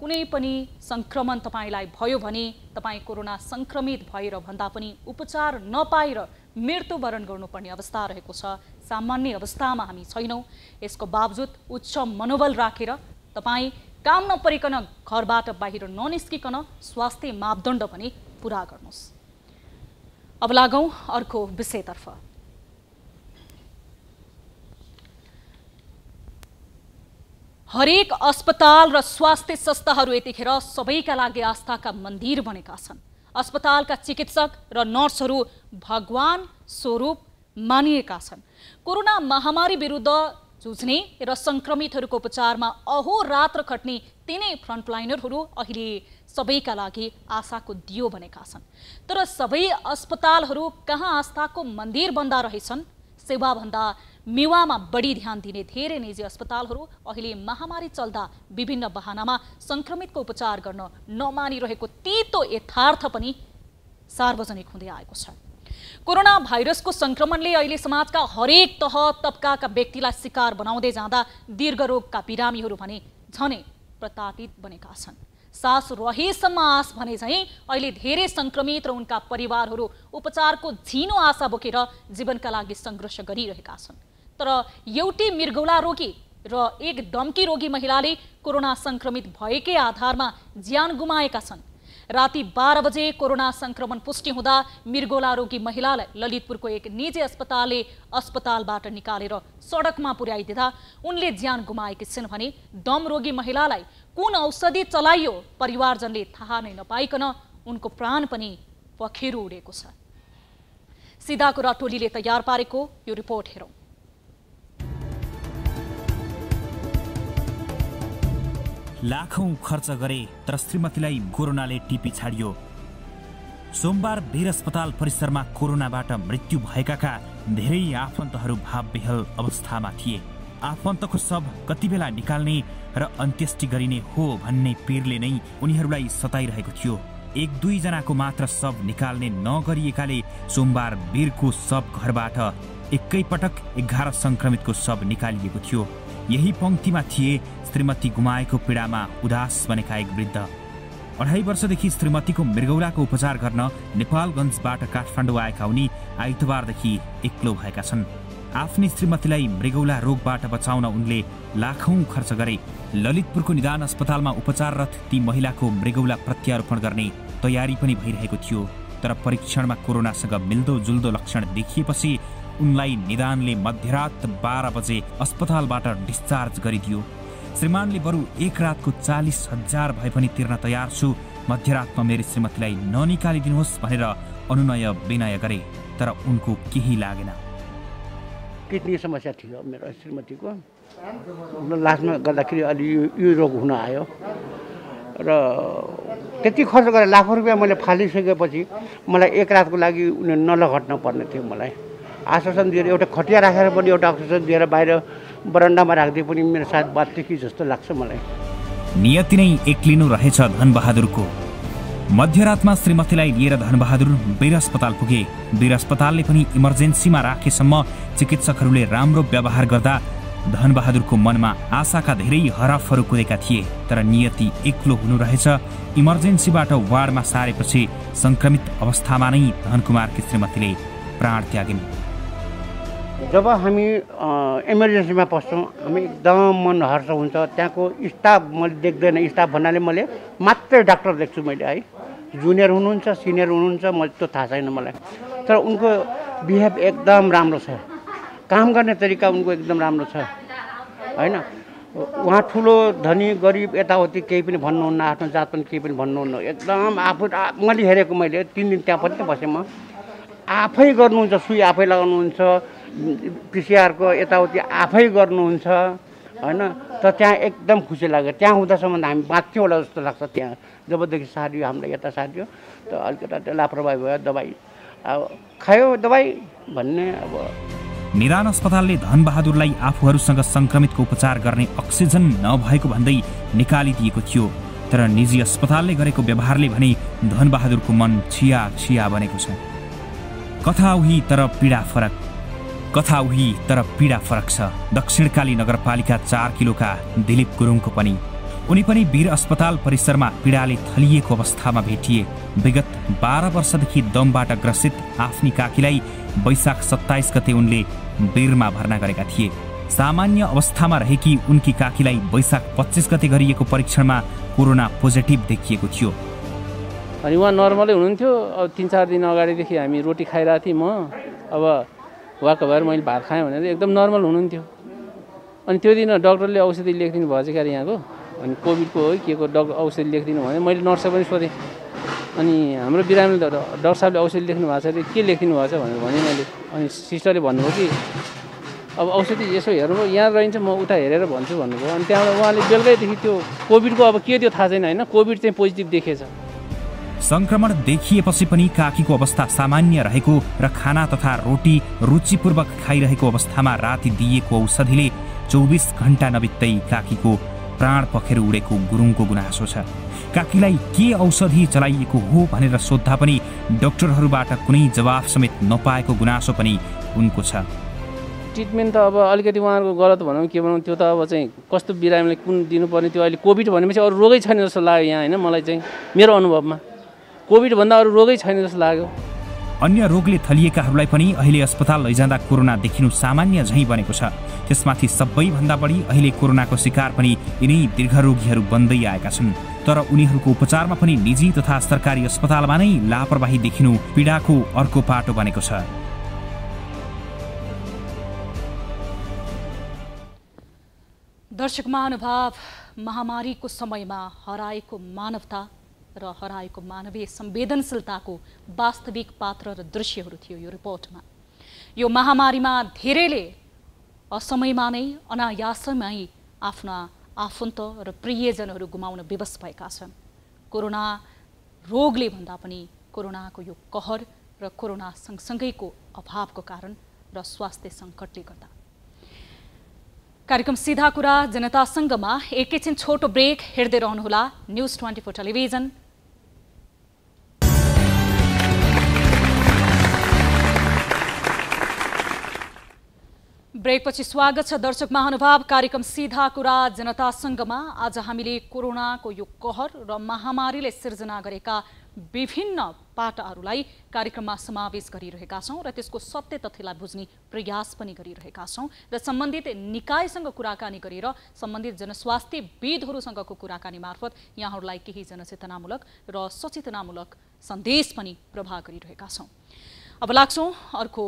कुनै पनि सङ्क्रमण तपाईँलाई भयो भने तपाईँ कोरोना सङ्क्रमित भएर भन्दा पनि उपचार नपाएर मृत्युवरण गर्नुपर्ने अवस्था रहेको छ। सामान्य अवस्थामा हामी छैनौँ। यसको बावजुद उच्च मनोबल राखेर तपाईँ काम नपरिकन घरबाट बाहिर ननिस्किकन स्वास्थ्य मापदण्ड पनि पुरा गर्नुहोस्। अब लागौँ अर्को विषयतर्फ। हरेक अस्पताल र स्वास्थ्य संस्थाहरू यतिखेर सबैका लागि आस्थाका मन्दिर बनेका छन्। अस्पतालका चिकित्सक र नर्सहरू भगवान स्वरूप मानिएका छन्। कोरोना महामारी विरुद्ध जुझ्ने र सङ्क्रमितहरूको उपचारमा अहोरात्र खट्ने तिनै फ्रन्टलाइनरहरू अहिले सबैका लागि आशाको दियो बनेका छन्। तर सबै अस्पतालहरू कहाँ आस्थाको मन्दिर बन्दा रहेछन्? सेवाभन्दा मेवामा बढी ध्यान दिने धेरै निजी अस्पतालहरू अहिले महामारी चल्दा विभिन्न बहानामा सङ्क्रमितको उपचार गर्न नमानिरहेको तीतो यथार्थ पनि सार्वजनिक हुँदै आएको छ। कोरोना भाइरसको सङ्क्रमणले अहिले समाजका हरेक तह तबकाका व्यक्तिलाई शिकार बनाउँदै जाँदा दीर्घरोगका बिरामीहरू भने झनै प्रताडित बनेका छन्। सास रहेसम्म आस भने झैँ अहिले धेरै सङ्क्रमित र उनका परिवारहरू उपचारको झिनो आशा बोकेर जीवनका लागि सङ्घर्ष गरिरहेका छन्। तर एउटी मृगौला रोगी र एक डम्की रोगी महिलाले कोरोना सङ्क्रमित भएकै आधारमा ज्यान गुमाएका छन्। राति 12 बजे कोरोना सङ्क्रमण पुष्टि हुँदा मृगौला रोगी महिलालाई ललितपुरको एक निजी अस्पतालले अस्पतालबाट निकालेर सडकमा पुर्याइदिँदा उनले ज्यान गुमाएकी छिन् भने दम रोगी महिलालाई कुन औषधि चलाइयो परिवारजनले थाहा नै नपाइकन उनको प्राण पनि पखेरु उडेको छ। सीधा कुरा टोलीले तयार पारेको यो रिपोर्ट हेरौँ। लाखौं खर्च गरे तर श्रीमतीलाई कोरोनाले टिपी छाडियो। सोमबार वीर अस्पताल परिसरमा कोरोनाबाट मृत्यु भएकाका धेरै आफन्तहरू भावविह्वल अवस्थामा थिए। आफन्तको शव कति बेला निकाल्ने र अन्त्येष्टि गरिने हो भन्ने पीरले नै उनीहरूलाई सताइरहेको थियो। 1-2 जनाको मात्र शव निकाल्ने नगरिएकाले सोमबार वीरको शव घरबाट एकैपटक 11 सङ्क्रमितको शव निकालिएको थियो। यही पंक्तिमा थिए श्रीमती गुमाएको पीडामा उदास बनेका एक वृद्ध। 2.5 वर्षदेखि श्रीमतीको मृगौलाको उपचार गर्न नेपालगञ्जबाट काठमाडौँ आएका उनी आइतबारदेखि एक्लो भएका छन्। आफ्नी श्रीमतीलाई मृगौला रोगबाट बचाउन उनले लाखौं खर्च गरे। ललितपुरको निदान अस्पतालमा उपचाररत ती महिलाको मृगौला प्रत्यारोपण गर्ने तयारी पनि भइरहेको थियो। तर परीक्षणमा कोरोनासँग मिल्दोजुल्दो लक्षण देखिएपछि उनलाई निदानले मध्यरात 12 बजे अस्पतालबाट डिस्चार्ज गरिदियो। श्रीमानले बरु एक रातको 40,000 भए पनि तिर्न तयार छु, मध्यरातमा मेरी श्रीमतीलाई ननिकालिदिनुहोस् भनेर अनुनय विनय गरे। तर उनको केही लागेन। किडनी समस्या थियो मेरो श्रीमतीको। लास्टमा गर्दाखेरि अलि यो रोग हुन आयो र त्यति खर्च गरेर लाखौँ रुपियाँ मैले फालिसकेपछि मलाई एक रातको लागि उनीहरू नलघट्न पर्ने थियो। मलाई आश्वासन दिएर एउटा खटिया राखेर पनि एउटा आश्वासन दिएर बाहिर बरन्डामा राख्दै पनि मेरो साथ बात थियो कि जस्तो लाग्छ मलाई। नियति नै एक्लिनु रहेछ धनबहादुरको। मध्यरातमा श्रीमतीलाई लिएर धनबहादुर वीर अस्पताल पुगे। वीर अस्पतालले पनि इमर्जेन्सीमा राखेसम्म चिकित्सकहरूले राम्रो व्यवहार गर्दा धनबहादुरको मनमा आशाका धेरै हरफहरू कुदेका थिए, तर नियति एक्लो हुनु रहेछ। इमर्जेन्सीबाट वार्डमा सारेपछि संक्रमित अवस्थामा नै धनकुमारकी श्रीमतीले प्राण त्यागिन्। जब हामी इमर्जेन्सीमा पस्छौँ हामी एकदम मन हर्ष हुन्छ। त्यहाँको स्टाफ मैले देख्दैन, स्टाफ भन्नाले मैले मात्रै डाक्टर देख्छु मैले है। जुनियर हुनुहुन्छ, सिनियर हुनुहुन्छ, मैले त्यो थाहा छैन मलाई, तर उनको बिहेभ एकदम राम्रो छ, काम गर्ने तरिका उनको एकदम राम्रो छ होइन। उहाँ ठुलो धनी गरिब यताउति केही पनि भन्नुहुन्न, आफ्नो जात पनि केही पनि भन्नुहुन्न, एकदम आफू मैले हेरेको, मैले 3 दिन त्यहाँ पनि बसेँ म। आफै गर्नुहुन्छ, सुई आफै लगाउनुहुन्छ, पिसिआरको यताउति आफै गर्नुहुन्छ होइन। त त्यहाँ एकदम खुसी लाग्यो। त्यहाँ हुँदासम्म हामी बाँच्थ्यौँ होला जस्तो लाग्छ। त्यहाँ जबदेखि सारियो हामीलाई यता सारियो त अलिकति लापरवाही भयो, दबाई अब खायो दबाई भन्ने। अब निदान अस्पतालले धनबहादुरलाई आफूहरूसँग संक्रमितको उपचार गर्ने अक्सिजन नभएको भन्दै निकालिदिएको थियो, तर निजी अस्पतालले गरेको व्यवहारले भने धनबहादुरको मन छिया छिया बनेको छ। कथा उही तर पीडा फरक छ। दक्षिणकाली नगरपालिका 4 किलोका दिलीप गुरुङको पनि। उनी पनि वीर अस्पताल परिसरमा पीडाले थलिएको अवस्थामा भेटिए। विगत 12 वर्षदेखि दमबाट ग्रसित आफ्नी काकीलाई वैशाख 27 गते उनले वीरमा भर्ना गरेका थिए। सामान्य अवस्थामा रहेकी उनकी काकीलाई वैशाख 25 गते गरिएको परीक्षणमा कोरोना पोजिटिभ देखिएको थियो। अनि उहाँ नर्मलै हुनुहुन्थ्यो। अब 3-4 दिन अगाडिदेखि हामी रोटी खाइरहेको थियौँ। म अब वाक्क भएर मैले भात खाएँ भनेर एकदम नर्मल हुनुहुन्थ्यो। अनि त्यो दिन डक्टरले औषधि लेखिदिनु भएछ क्या यहाँको, अनि कोभिडको हो के को औषधि लेखिदिनु भने मैले नर्सलाई पनि सोधेँ। अनि हाम्रो बिरामीले डाक्टर साहबले औषधि लेख्नु भएको छ अरे, के लेखिदिनु भएको छ भनेर भने मैले। अनि सिस्टरले भन्नुभयो कि अब औषधि यसो हेर्नु यहाँ रहन्छ, म उता हेरेर भन्छु भन्नुभयो। अनि त्यहाँबाट उहाँले बेलुकैदेखि त्यो कोभिडको अब के त्यो थाहा छैन होइन, कोभिड चाहिँ पोजिटिभ देखेछ। संक्रमण देखिएपछि पनि काकीको अवस्था सामान्य रहेको र खाना तथा रोटी रुचिपूर्वक खाइरहेको अवस्थामा राति दिइएको औषधिले 24 घण्टा नबित्दै काकीको प्राण पखेर उडेको गुरुङको गुनासो छ। काकीलाई के औषधि चलाइएको हो भनेर सोद्धा पनि डाक्टरहरूबाट कुनै जवाफ समेत नपाएको गुनासो पनि उनको छ। ट्रिटमेन्ट त अब अलिकति उहाँहरूको गलत भनौँ के भनौँ, त्यो त अब चाहिँ कस्तो बिरामीलाई कुन दिनुपर्ने, त्यो अहिले कोभिड भनेपछि अरू रोगै छैन जस्तो लाग्यो यहाँ होइन। मलाई चाहिँ मेरो अनुभवमा कोभिडभन्दा अरू रोगै छैन जस्तो लाग्यो। अन्य रोगले थलिएकाहरूलाई पनि अहिले अस्पताल लैजाँदा कोरोना देखिनु सामान्य झैँ बनेको छ। त्यसमाथि सबैभन्दा बढी अहिले कोरोनाको शिकार पनि यिनै दीर्घरोगीहरू बन्दै आएका छन्। तर उनीहरूको उपचारमा पनि निजी तथा सरकारी अस्पतालमा नै लापरवाही देखिनु पीडाको अर्को पाटो बनेको छ। दर्शक महानुभाव, महामारीको समयमा हराएको मानवता र हराएको मानवीय संवेदनशीलताको वास्तविक पात्र र दृश्यहरू थियो यो रिपोर्टमा। यो महामारीमा धेरैले असमयमा नै अनायासमै आफ्ना आफन्त र प्रियजनहरू गुमाउन विवश भएका छन्। कोरोना रोगले भन्दा पनि कोरोनाको यो कहर र कोरोना सँगसँगैको अभावको कारण र स्वास्थ्य सङ्कटले गर्दा। कार्यक्रम सीधा कुरा जनतासँगमा एकैछिन छोटो ब्रेक हेर्दै रहनुहोला न्यूज 24 टेलिभिजन। ब्रेकपछि स्वागत छ दर्शक महानुभाव। कार्यक्रम सीधा कुरा जनतासँगमा आज हामीले कोरोनाको यो कहर र महामारीले सिर्जना गरेका विभिन्न पाटाहरूलाई कार्यक्रममा समावेश गरिरहेका छौँ र त्यसको सत्य तथ्यलाई बुझ्ने प्रयास पनि गरिरहेका छौँ र सम्बन्धित निकायसँग कुराकानी गरेर सम्बन्धित जनस्वास्थ्यविदहरूसँगको कुराकानी मार्फत यहाँहरूलाई केही जनचेतनामूलक र सचेतनामूलक सन्देश पनि प्रवाह गरिरहेका छौँ। अब लाग्छौँ अर्को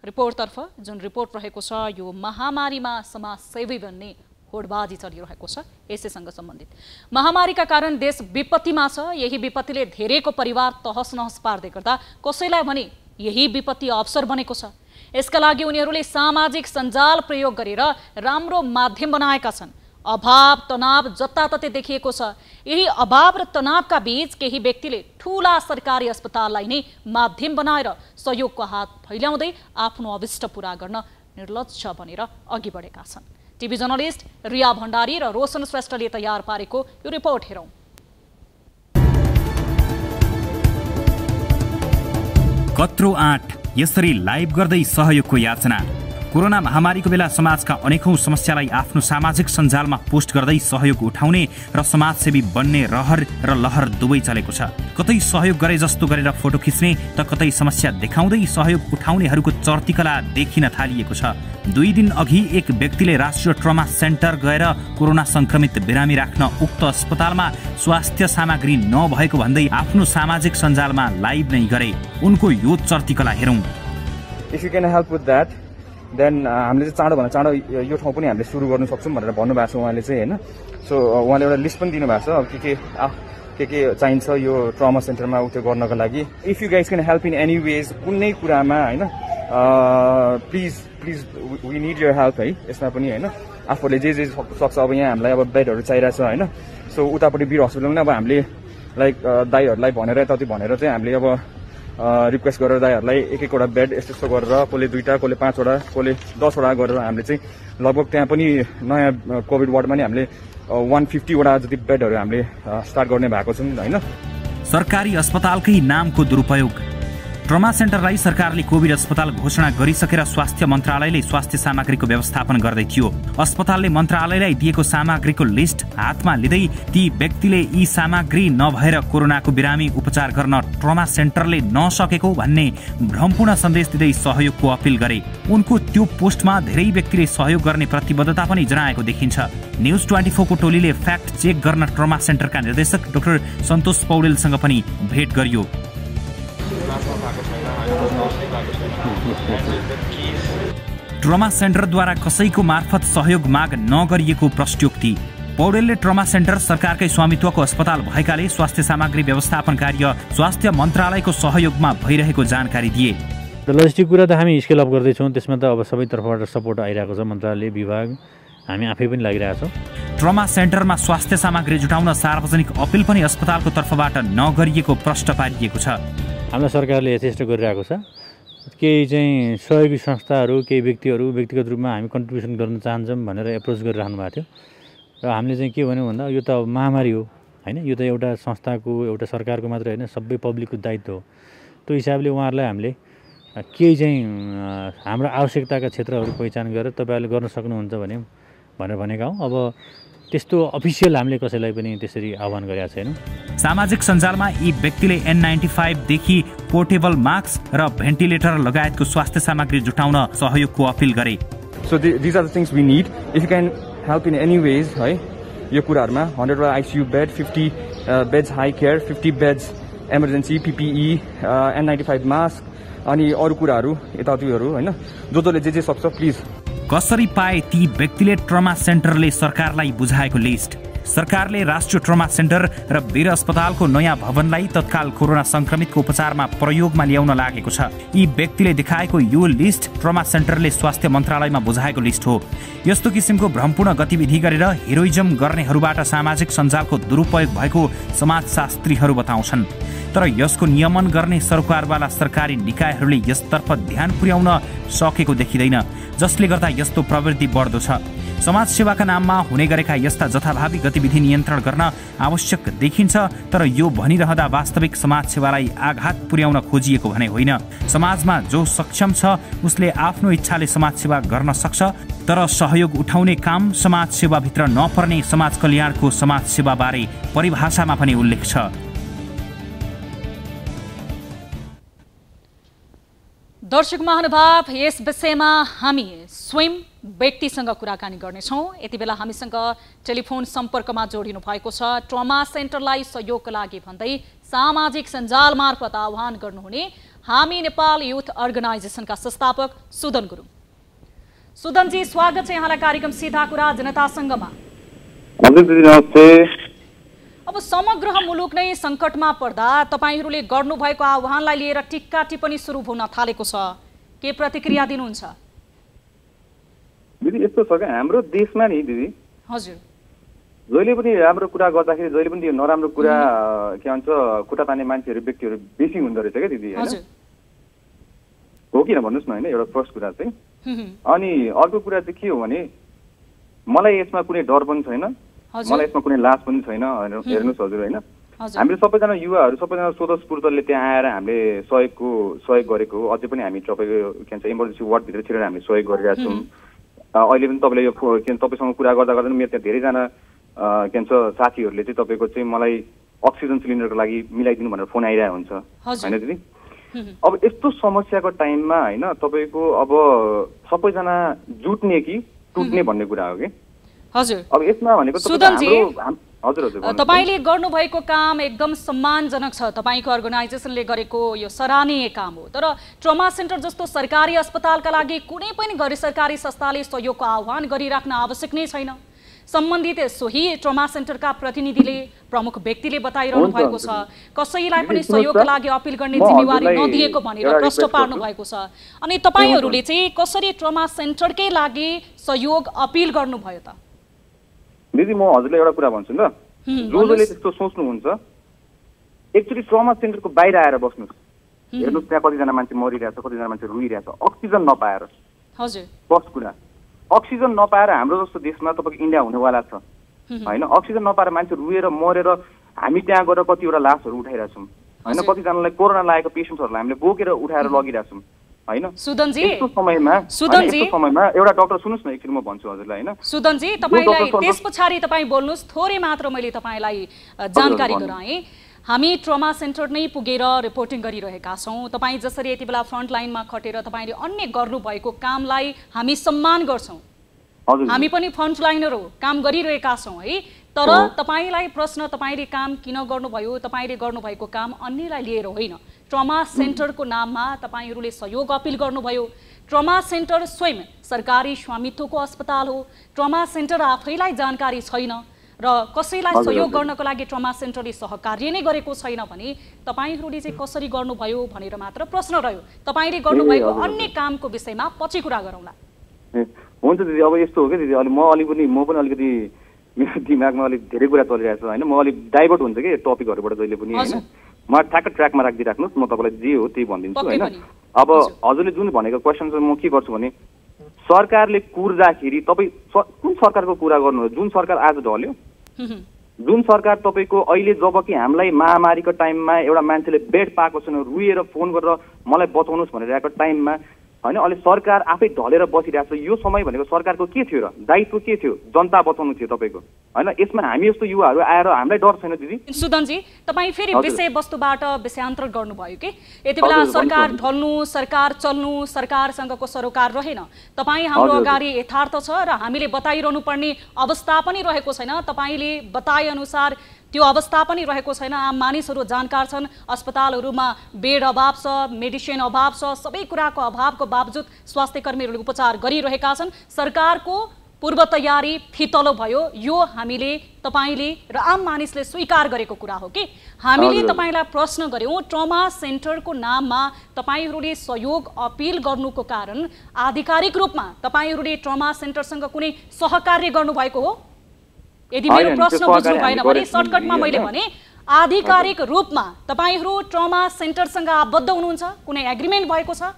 रिपोर्टतर्फ, जुन रिपोर्ट रहेको छ यो महामारीमा समाजसेवी बन्ने होडबाजी चलिरहेको छ। यसैसँग सम्बन्धित महामारीका कारण देश विपत्तिमा छ। यही विपत्तिले धेरैको परिवार तहस नहस पार्दै गर्दा कसैलाई भने यही विपत्ति अवसर बनेको छ। यसका लागि उनीहरूले सामाजिक सञ्जाल प्रयोग गरेर राम्रो माध्यम बनाएका छन्। अभाव तनाव जताततै देखिएको छ। यही अभाव र तनावका बीच केही व्यक्तिले ठूला सरकारी अस्पताललाई नै माध्यम बनाएर सहयोगको हात फैल्याउँदै आफ्नो अभिष्ट पूरा गर्न निर्लज्ज बनेर अघि बढेका छन्। टिभी जर्नलिस्ट रिया भण्डारी र रोशन श्रेष्ठले तयार पारेको यो रिपोर्ट हेरौँ। कत्रो आँट यसरी लाइभ गर्दै सहयोगको याचना। कोरोना महामारीको बेला समाजका अनेकौं समस्यालाई आफ्नो सामाजिक सञ्जालमा पोस्ट गर्दै सहयोग उठाउने र समाजसेवी बन्ने रहर र लहर दुवै चलेको छ। कतै सहयोग गरे जस्तो गरेर फोटो खिच्ने त कतै समस्या देखाउँदै सहयोग उठाउनेहरूको चर्तीकला देखिन थालिएको छ। 2 दिन अघि एक व्यक्तिले राष्ट्रिय ट्रमा सेन्टर गएर कोरोना संक्रमित बिरामी राख्न उक्त अस्पतालमा स्वास्थ्य सामग्री नभएको भन्दै आफ्नो सामाजिक सञ्जालमा लाइभ नै गरे। उनको यो चर्तीकला हेरौं। If you can help with that, then हामीले चाहिँ चाँडोभन्दा चाँडो यो ठाउँ पनि हामीले सुरु गर्न सक्छौँ भनेर भन्नुभएको छ उहाँले चाहिँ हैन। सो उहाँले एउटा लिस्ट पनि दिनुभएको छ के चाहिन्छ यो ट्रमा सेन्टरमा उयो गर्नको लागि। If you guys can help in any ways कुनै कुरामा हैन please we need your help है। यसमा पनि हैन आफूले जे सक्छ। अब यहाँ हामीलाई अब बेडहरू चाहिरहेछ हैन। सो उतापट्टि वीर हस्पिटलमा अब हामीले लाइक दाइहरूलाई भनेर यताउति भनेर चाहिँ हामीले अब रिक्वेस्ट गरेर दाइहरूलाई एक-एकवटा बेड यस्तो गरेर कसले 2टा कसले 5वटा कसले 10वटा गरेर हामीले चाहिँ लगभग त्यहाँ पनि नयाँ कोभिड वार्डमा नि हामीले 150वटा जति बेडहरू हामीले स्टार्ट गर्ने भएको छौँ हैन। सरकारी अस्पतालकै नामको दुरुपयोग। ट्रमा सेन्टरलाई सरकारले कोभिड अस्पताल घोषणा गरिसकेर स्वास्थ्य मन्त्रालयले स्वास्थ्य सामग्रीको व्यवस्थापन गर्दै थियो। अस्पतालले मन्त्रालयलाई दिएको सामग्रीको लिस्ट हातमा लिँदै ती व्यक्तिले यी सामग्री नभएर कोरोनाको बिरामी उपचार गर्न ट्रमा सेन्टरले नसकेको भन्ने भ्रमपूर्ण सन्देश दिँदै सहयोगको अपील गरे। उनको त्यो पोस्टमा धेरै व्यक्तिले सहयोग गर्ने प्रतिबद्धता पनि जनाएको देखिन्छ। न्युज 24 को टोलीले फ्याक्ट चेक गर्न ट्रमा सेन्टरका निर्देशक डाक्टर सन्तोष पौडेलसँग पनि भेट गरियो। ट्रमा सेन्टरद्वारा कसैको मार्फत सहयोग माग नगरिएको प्रश्नोक्ति। पौडेलले ट्रमा सेन्टर सरकारकै स्वामित्वको अस्पताल भएकाले स्वास्थ्य सामग्री व्यवस्थापन कार्य स्वास्थ्य मन्त्रालयको सहयोगमा भइरहेको जानकारी दिए। लजिस्टिक कुरा त हामी स्केल अप गर्दैछौँ। त्यसमा त अब सबै तर्फबाट सपोर्ट आइरहेको छ। मन्त्रालय विभाग हामी आफै पनि लागिरहेछौँ। ट्रमा सेन्टरमा स्वास्थ्य सामग्री जुटाउन सार्वजनिक अपील पनि अस्पतालको तर्फबाट नगरिएको प्रश्न पारिएको छ। हामीलाई सरकारले यथेष्ट गरिरहेको छ। केही चाहिँ सहयोगी संस्थाहरू केही व्यक्तिहरू व्यक्तिगत रूपमा हामी कन्ट्रिब्युसन गर्न चाहन्छौँ भनेर एप्रोच गरिरहनु भएको थियो र हामीले चाहिँ के भन्यौँ भन्दा यो त महामारी हो हैन। यो त एउटा संस्थाको एउटा सरकारको मात्र हैन सबै पब्लिकको दायित्व हो। त्यो हिसाबले उहाँहरूलाई हामीले केही चाहिँ हाम्रो आवश्यकताका क्षेत्रहरू पहिचान गरेर तपाईँहरूले गर्न सक्नुहुन्छ भनेर भनेका हौँ। अब त्यस्तो अफिसियल हामीले कसैलाई पनि त्यसरी आह्वान गरेका छैनौँ। सामाजिक सञ्जालमा यी व्यक्तिले N95 देखि पोर्टेबल मास्क र भेन्टिलेटर लगायतको स्वास्थ्य सामग्री जुटाउन सहयोगको अपील गरे। So this are the things we need. If you can help in any ways है यो कुराहरूमा 100वटा ICU bed 50 beds high care 50 beds emergency PPE N95 mask अनि अरू कुराहरू यताउतिहरू हैन जसले जे सक्छ प्लिज। कसरी पाए ती व्यक्तिले ट्रमा सेन्टरले सरकारलाई बुझाएको लिस्ट। सरकारले राष्ट्रिय ट्रमा सेन्टर र वीर अस्पतालको नयाँ भवनलाई तत्काल कोरोना संक्रमितको उपचारमा प्रयोगमा ल्याउन लागेको छ। यी व्यक्तिले देखाएको यो लिस्ट ट्रमा सेन्टरले स्वास्थ्य मन्त्रालयमा बुझाएको लिस्ट हो। यस्तो किसिमको भ्रमपूर्ण गतिविधि गरेर हिरोइजम गर्नेहरूबाट सामाजिक सञ्जालको दुरुपयोग भएको समाजशास्त्रीहरू बताउँछन्। तर यसको नियमन गर्ने सरकारवाला सरकारी निकायहरूले यसतर्फ ध्यान पुर्याउन सकेको देखिँदैन, जसले गर्दा यस्तो प्रवृत्ति बढ्दो छ। समाज सेवाका नाममा हुने गरेका यस्ता जथाभावी गतिविधि नियन्त्रण गर्न आवश्यक देखिन्छ। तर यो भनिरहँदा वास्तविक समाज सेवालाई आघात पुर्याउन खोजिएको भने होइन। समाजमा जो सक्षम छ उसले आफ्नो इच्छाले समाज सेवा गर्न सक्छ। तर सहयोग उठाउने काम समाज सेवाभित्र नपर्ने समाज कल्याणको समाज सेवाबारे परिभाषामा पनि उल्लेख छ। दर्शक महानुभाव, यस विषयमा हामी स्वयं व्यक्तिसँग कुराकानी गर्नेछौँ। यति बेला हामीसँग टेलिफोन सम्पर्कमा जोडिनु भएको छ ट्रमा सेन्टरलाई सहयोगका लागि भन्दै सामाजिक सञ्जाल मार्फत आह्वान गर्नुहुने हामी नेपाल युथ अर्गनाइजेसनका संस्थापक सुदन गुरुङ। सुदनजी, स्वागत छ यहाँलाई कार्यक्रम सीधा कुरा जनतासँगमा। अब समग्र मुलुक नै संकटमा पर्दा तपाईहरूले गर्नुभएको आह्वानलाई लिएर टिक्का टिप्पणी सुरु हुन थालेको छ, के प्रतिक्रिया दिनुहुन्छ? दिदी यस्तो छ क्या हाम्रो देशमा नि दिदी, हजुर, जहिले पनि राम्रो कुरा गर्दाखेरि जहिले पनि त्यो नराम्रो कुरा के भन्छ कुटा तान्ने मान्छेहरू व्यक्तिहरू बेसी हुँदो रहेछ क्या दिदी, हैन हो किन भन्नुहोस् न, हैन एउटा फर्स्ट कुरा चाहिँ। अनि अर्को कुरा चाहिँ के हो भने मलाई यसमा कुनै डर पनि छैन, मलाई यसमा कुनै लाज पनि छैन, हेर्नुहोस् हजुर, हैन हामीले सबैजना युवाहरू सबैजना स्वतस्फूर्तले त्यहाँ आएर हामीले सहयोग गरेको, अझै पनि हामी तपाईँको के भन्छ इमर्जेन्सी वार्डभित्र छिरेर हामीले सहयोग गरिरहेका छौँ। अहिले पनि तपाईँले यो तपाईँसँग कुरा गर्दा गर्दा मेरो त्यहाँ धेरैजना के भन्छ साथीहरूले चाहिँ तपाईँको चाहिँ मलाई अक्सिजन सिलिन्डरको लागि मिलाइदिनु भनेर फोन आइरहेको हुन्छ होइन दिदी। अब यस्तो समस्याको टाइममा होइन तपाईँको अब सबैजना जुट्ने कि टुट्ने भन्ने कुरा हो कि। हजुर अब यसमा भनेको तपाईले गर्नुभएको काम एकदम सम्मानजनक छ, तपाईको अर्गनाइजेसनले गरेको यो सराहनीय काम हो। तर ट्रमा सेन्टर जस्तो सरकारी अस्पतालका लागि कुनै पनि गैर सरकारी संस्थाले सहयोगको आह्वान गरिराख्न आवश्यक नै छैन। सम्बन्धित सोही ट्रमा सेन्टरका प्रतिनिधिले प्रमुख व्यक्तिले बताइरहनु भएको छ, कसैलाई पनि सहयोगका लागि अपिल गर्ने जिम्मेवारी नदिएको भनेर प्रश्न पार्नु भएको छ। अनि तपाईहरूले चाहिँ कसरी ट्रमा सेन्टरकै लागि सहयोग अपिल गर्नुभयो त? दिदी म हजुरलाई एउटा कुरा भन्छु ल, जसले त्यस्तो सोच्नुहुन्छ एक्चुअली ट्रमा सेन्टरको बाहिर आएर बस्नुहोस्, हेर्नुहोस् त्यहाँ कतिजना मान्छे मरिरहेछ, कतिजना मान्छे रोइरहेछ अक्सिजन नपाएर। हजुर फर्स्ट कुरा अक्सिजन नपाएर हाम्रो जस्तो देशमा तपाईँको इन्डिया हुनेवाला छ होइन। अक्सिजन नपाएर मान्छे रोएर मरेर हामी त्यहाँ गएर कतिवटा लासहरू उठाइरहेछौँ होइन, कतिजनालाई कोरोना लागेको पेसेन्ट्सहरूलाई हामीले बोकेर उठाएर लगिरहेछौँ होइन। सुदनजी यस्तो समयमा एउटा डाक्टर सुन्नुहोस् न एकचोटि म भन्छु हजुरलाई होइन। सुदनजी तपाईलाई त्यस पछाडि तपाईँ बोल्नुहोस्, थोरै मात्र मैले तपाईँलाई जानकारी गराएँ। हामी ट्रमा सेन्टर नै पुगेर रिपोर्टिङ गरिरहेका छौँ। तपाईँ जसरी यति बेला फ्रन्ट लाइनमा खटेर तपाईँले अन्य गर्नुभएको कामलाई हामी सम्मान गर्छौँ, हामी पनि फ्रन्ट लाइनर हो, काम गरिरहेका छौँ है। तर तपाईँलाई प्रश्न, तपाईँले काम किन गर्नुभयो, तपाईँले गर्नुभएको काम अन्यलाई लिएर होइन। ट्रमा सेन्टरको नाममा तपाईँहरूले सहयोग अपिल गर्नुभयो। ट्रमा सेन्टर स्वयं सरकारी स्वामित्वको अस्पताल हो। ट्रमा सेन्टर आफैलाई जानकारी छैन र कसैलाई सहयोग गर्नको लागि ट्रमा सेन्टरले सहकार्य नै गरेको छैन भने तपाईहरूले चाहिँ कसरी गर्नुभयो भनेर मात्र प्रश्न रह्यो। तपाईँले गर्नुभएको अन्य कामको विषयमा पछि कुरा गरौँला। हुन्छ दिदी, अब यस्तो हो कि दिदी, म पनि अलिकति मेरो दिमागमा अलिक धेरै कुरा चलिरहेको छ होइन। म अलिक डाइभर्ट हुन्छ कि टपिकहरूबाट जहिले पनि होइन। म ठ्याक्क ट्र्याकमा राखिदिइराख्नुहोस्, म तपाईँलाई जे हो त्यही भनिदिन्छु होइन। अब हजुरले जुन भनेको क्वेसन चाहिँ म के गर्छु भने सरकारले कुर्दाखेरि तपाईँ कुन सरकारको कुरा गर्नु, जुन सरकार आज ढल्यो, जुन सरकार तपाईँको अहिले जब कि हामीलाई महामारीको टाइममा एउटा मान्छेले बेड पाएको छैन रुएर फोन गरेर मलाई बचाउनुहोस् भनेर आएको टाइममा होइन, अहिले सरकार आफै ढलेर बसिरहेको छ। यो समय भनेको सरकारको के थियो र दायित्व के थियो? जनता बचाउनु थियो तपाईँको होइन। यसमा हामी जस्तो युवाहरू आएर हामीलाई डर छैन दिदी। सुदनजी तपाईँ फेरि विषयवस्तुबाट विषयान्तरण गर्नुभयो कि यति बेला सरकार ढल्नु, सरकार चल्नु, सरकारसँगको सरोकार रहेन। तपाईँ हाम्रो अगाडि यथार्थ छ र हामीले बताइरहनु पर्ने अवस्था पनि रहेको छैन। तपाईँले बताए अनुसार त्यो अवस्था पनि रहेको छैन। आम मानिसहरू जानकार छन्, अस्पतालहरूमा बेड अभाव छ, मेडिसिन अभाव छ, सबै कुराको अभावको बावजुद स्वास्थ्य कर्मीहरूले उपचार गरिरहेका छन्। सरकारको पूर्व तयारी फितलो भयो, यो हामीले तपाईँले र आम मानिसले स्वीकार गरेको कुरा हो कि हामीले तपाईँलाई प्रश्न गर्यौँ। ट्रमा सेन्टरको नाममा तपाईँहरूले सहयोग अपिल गर्नुको कारण आधिकारिक रूपमा तपाईँहरूले ट्रमा सेन्टरसँग कुनै सहकार्य गर्नुभएको हो? यदि मेरो प्रश्न बुझ्नु भएन भने सर्टकटमा मैले भने आधिकारिक रूपमा तपाईँहरू ट्रमा सेन्टरसँग आबद्ध हुनुहुन्छ, कुनै एग्रिमेन्ट भएको छ?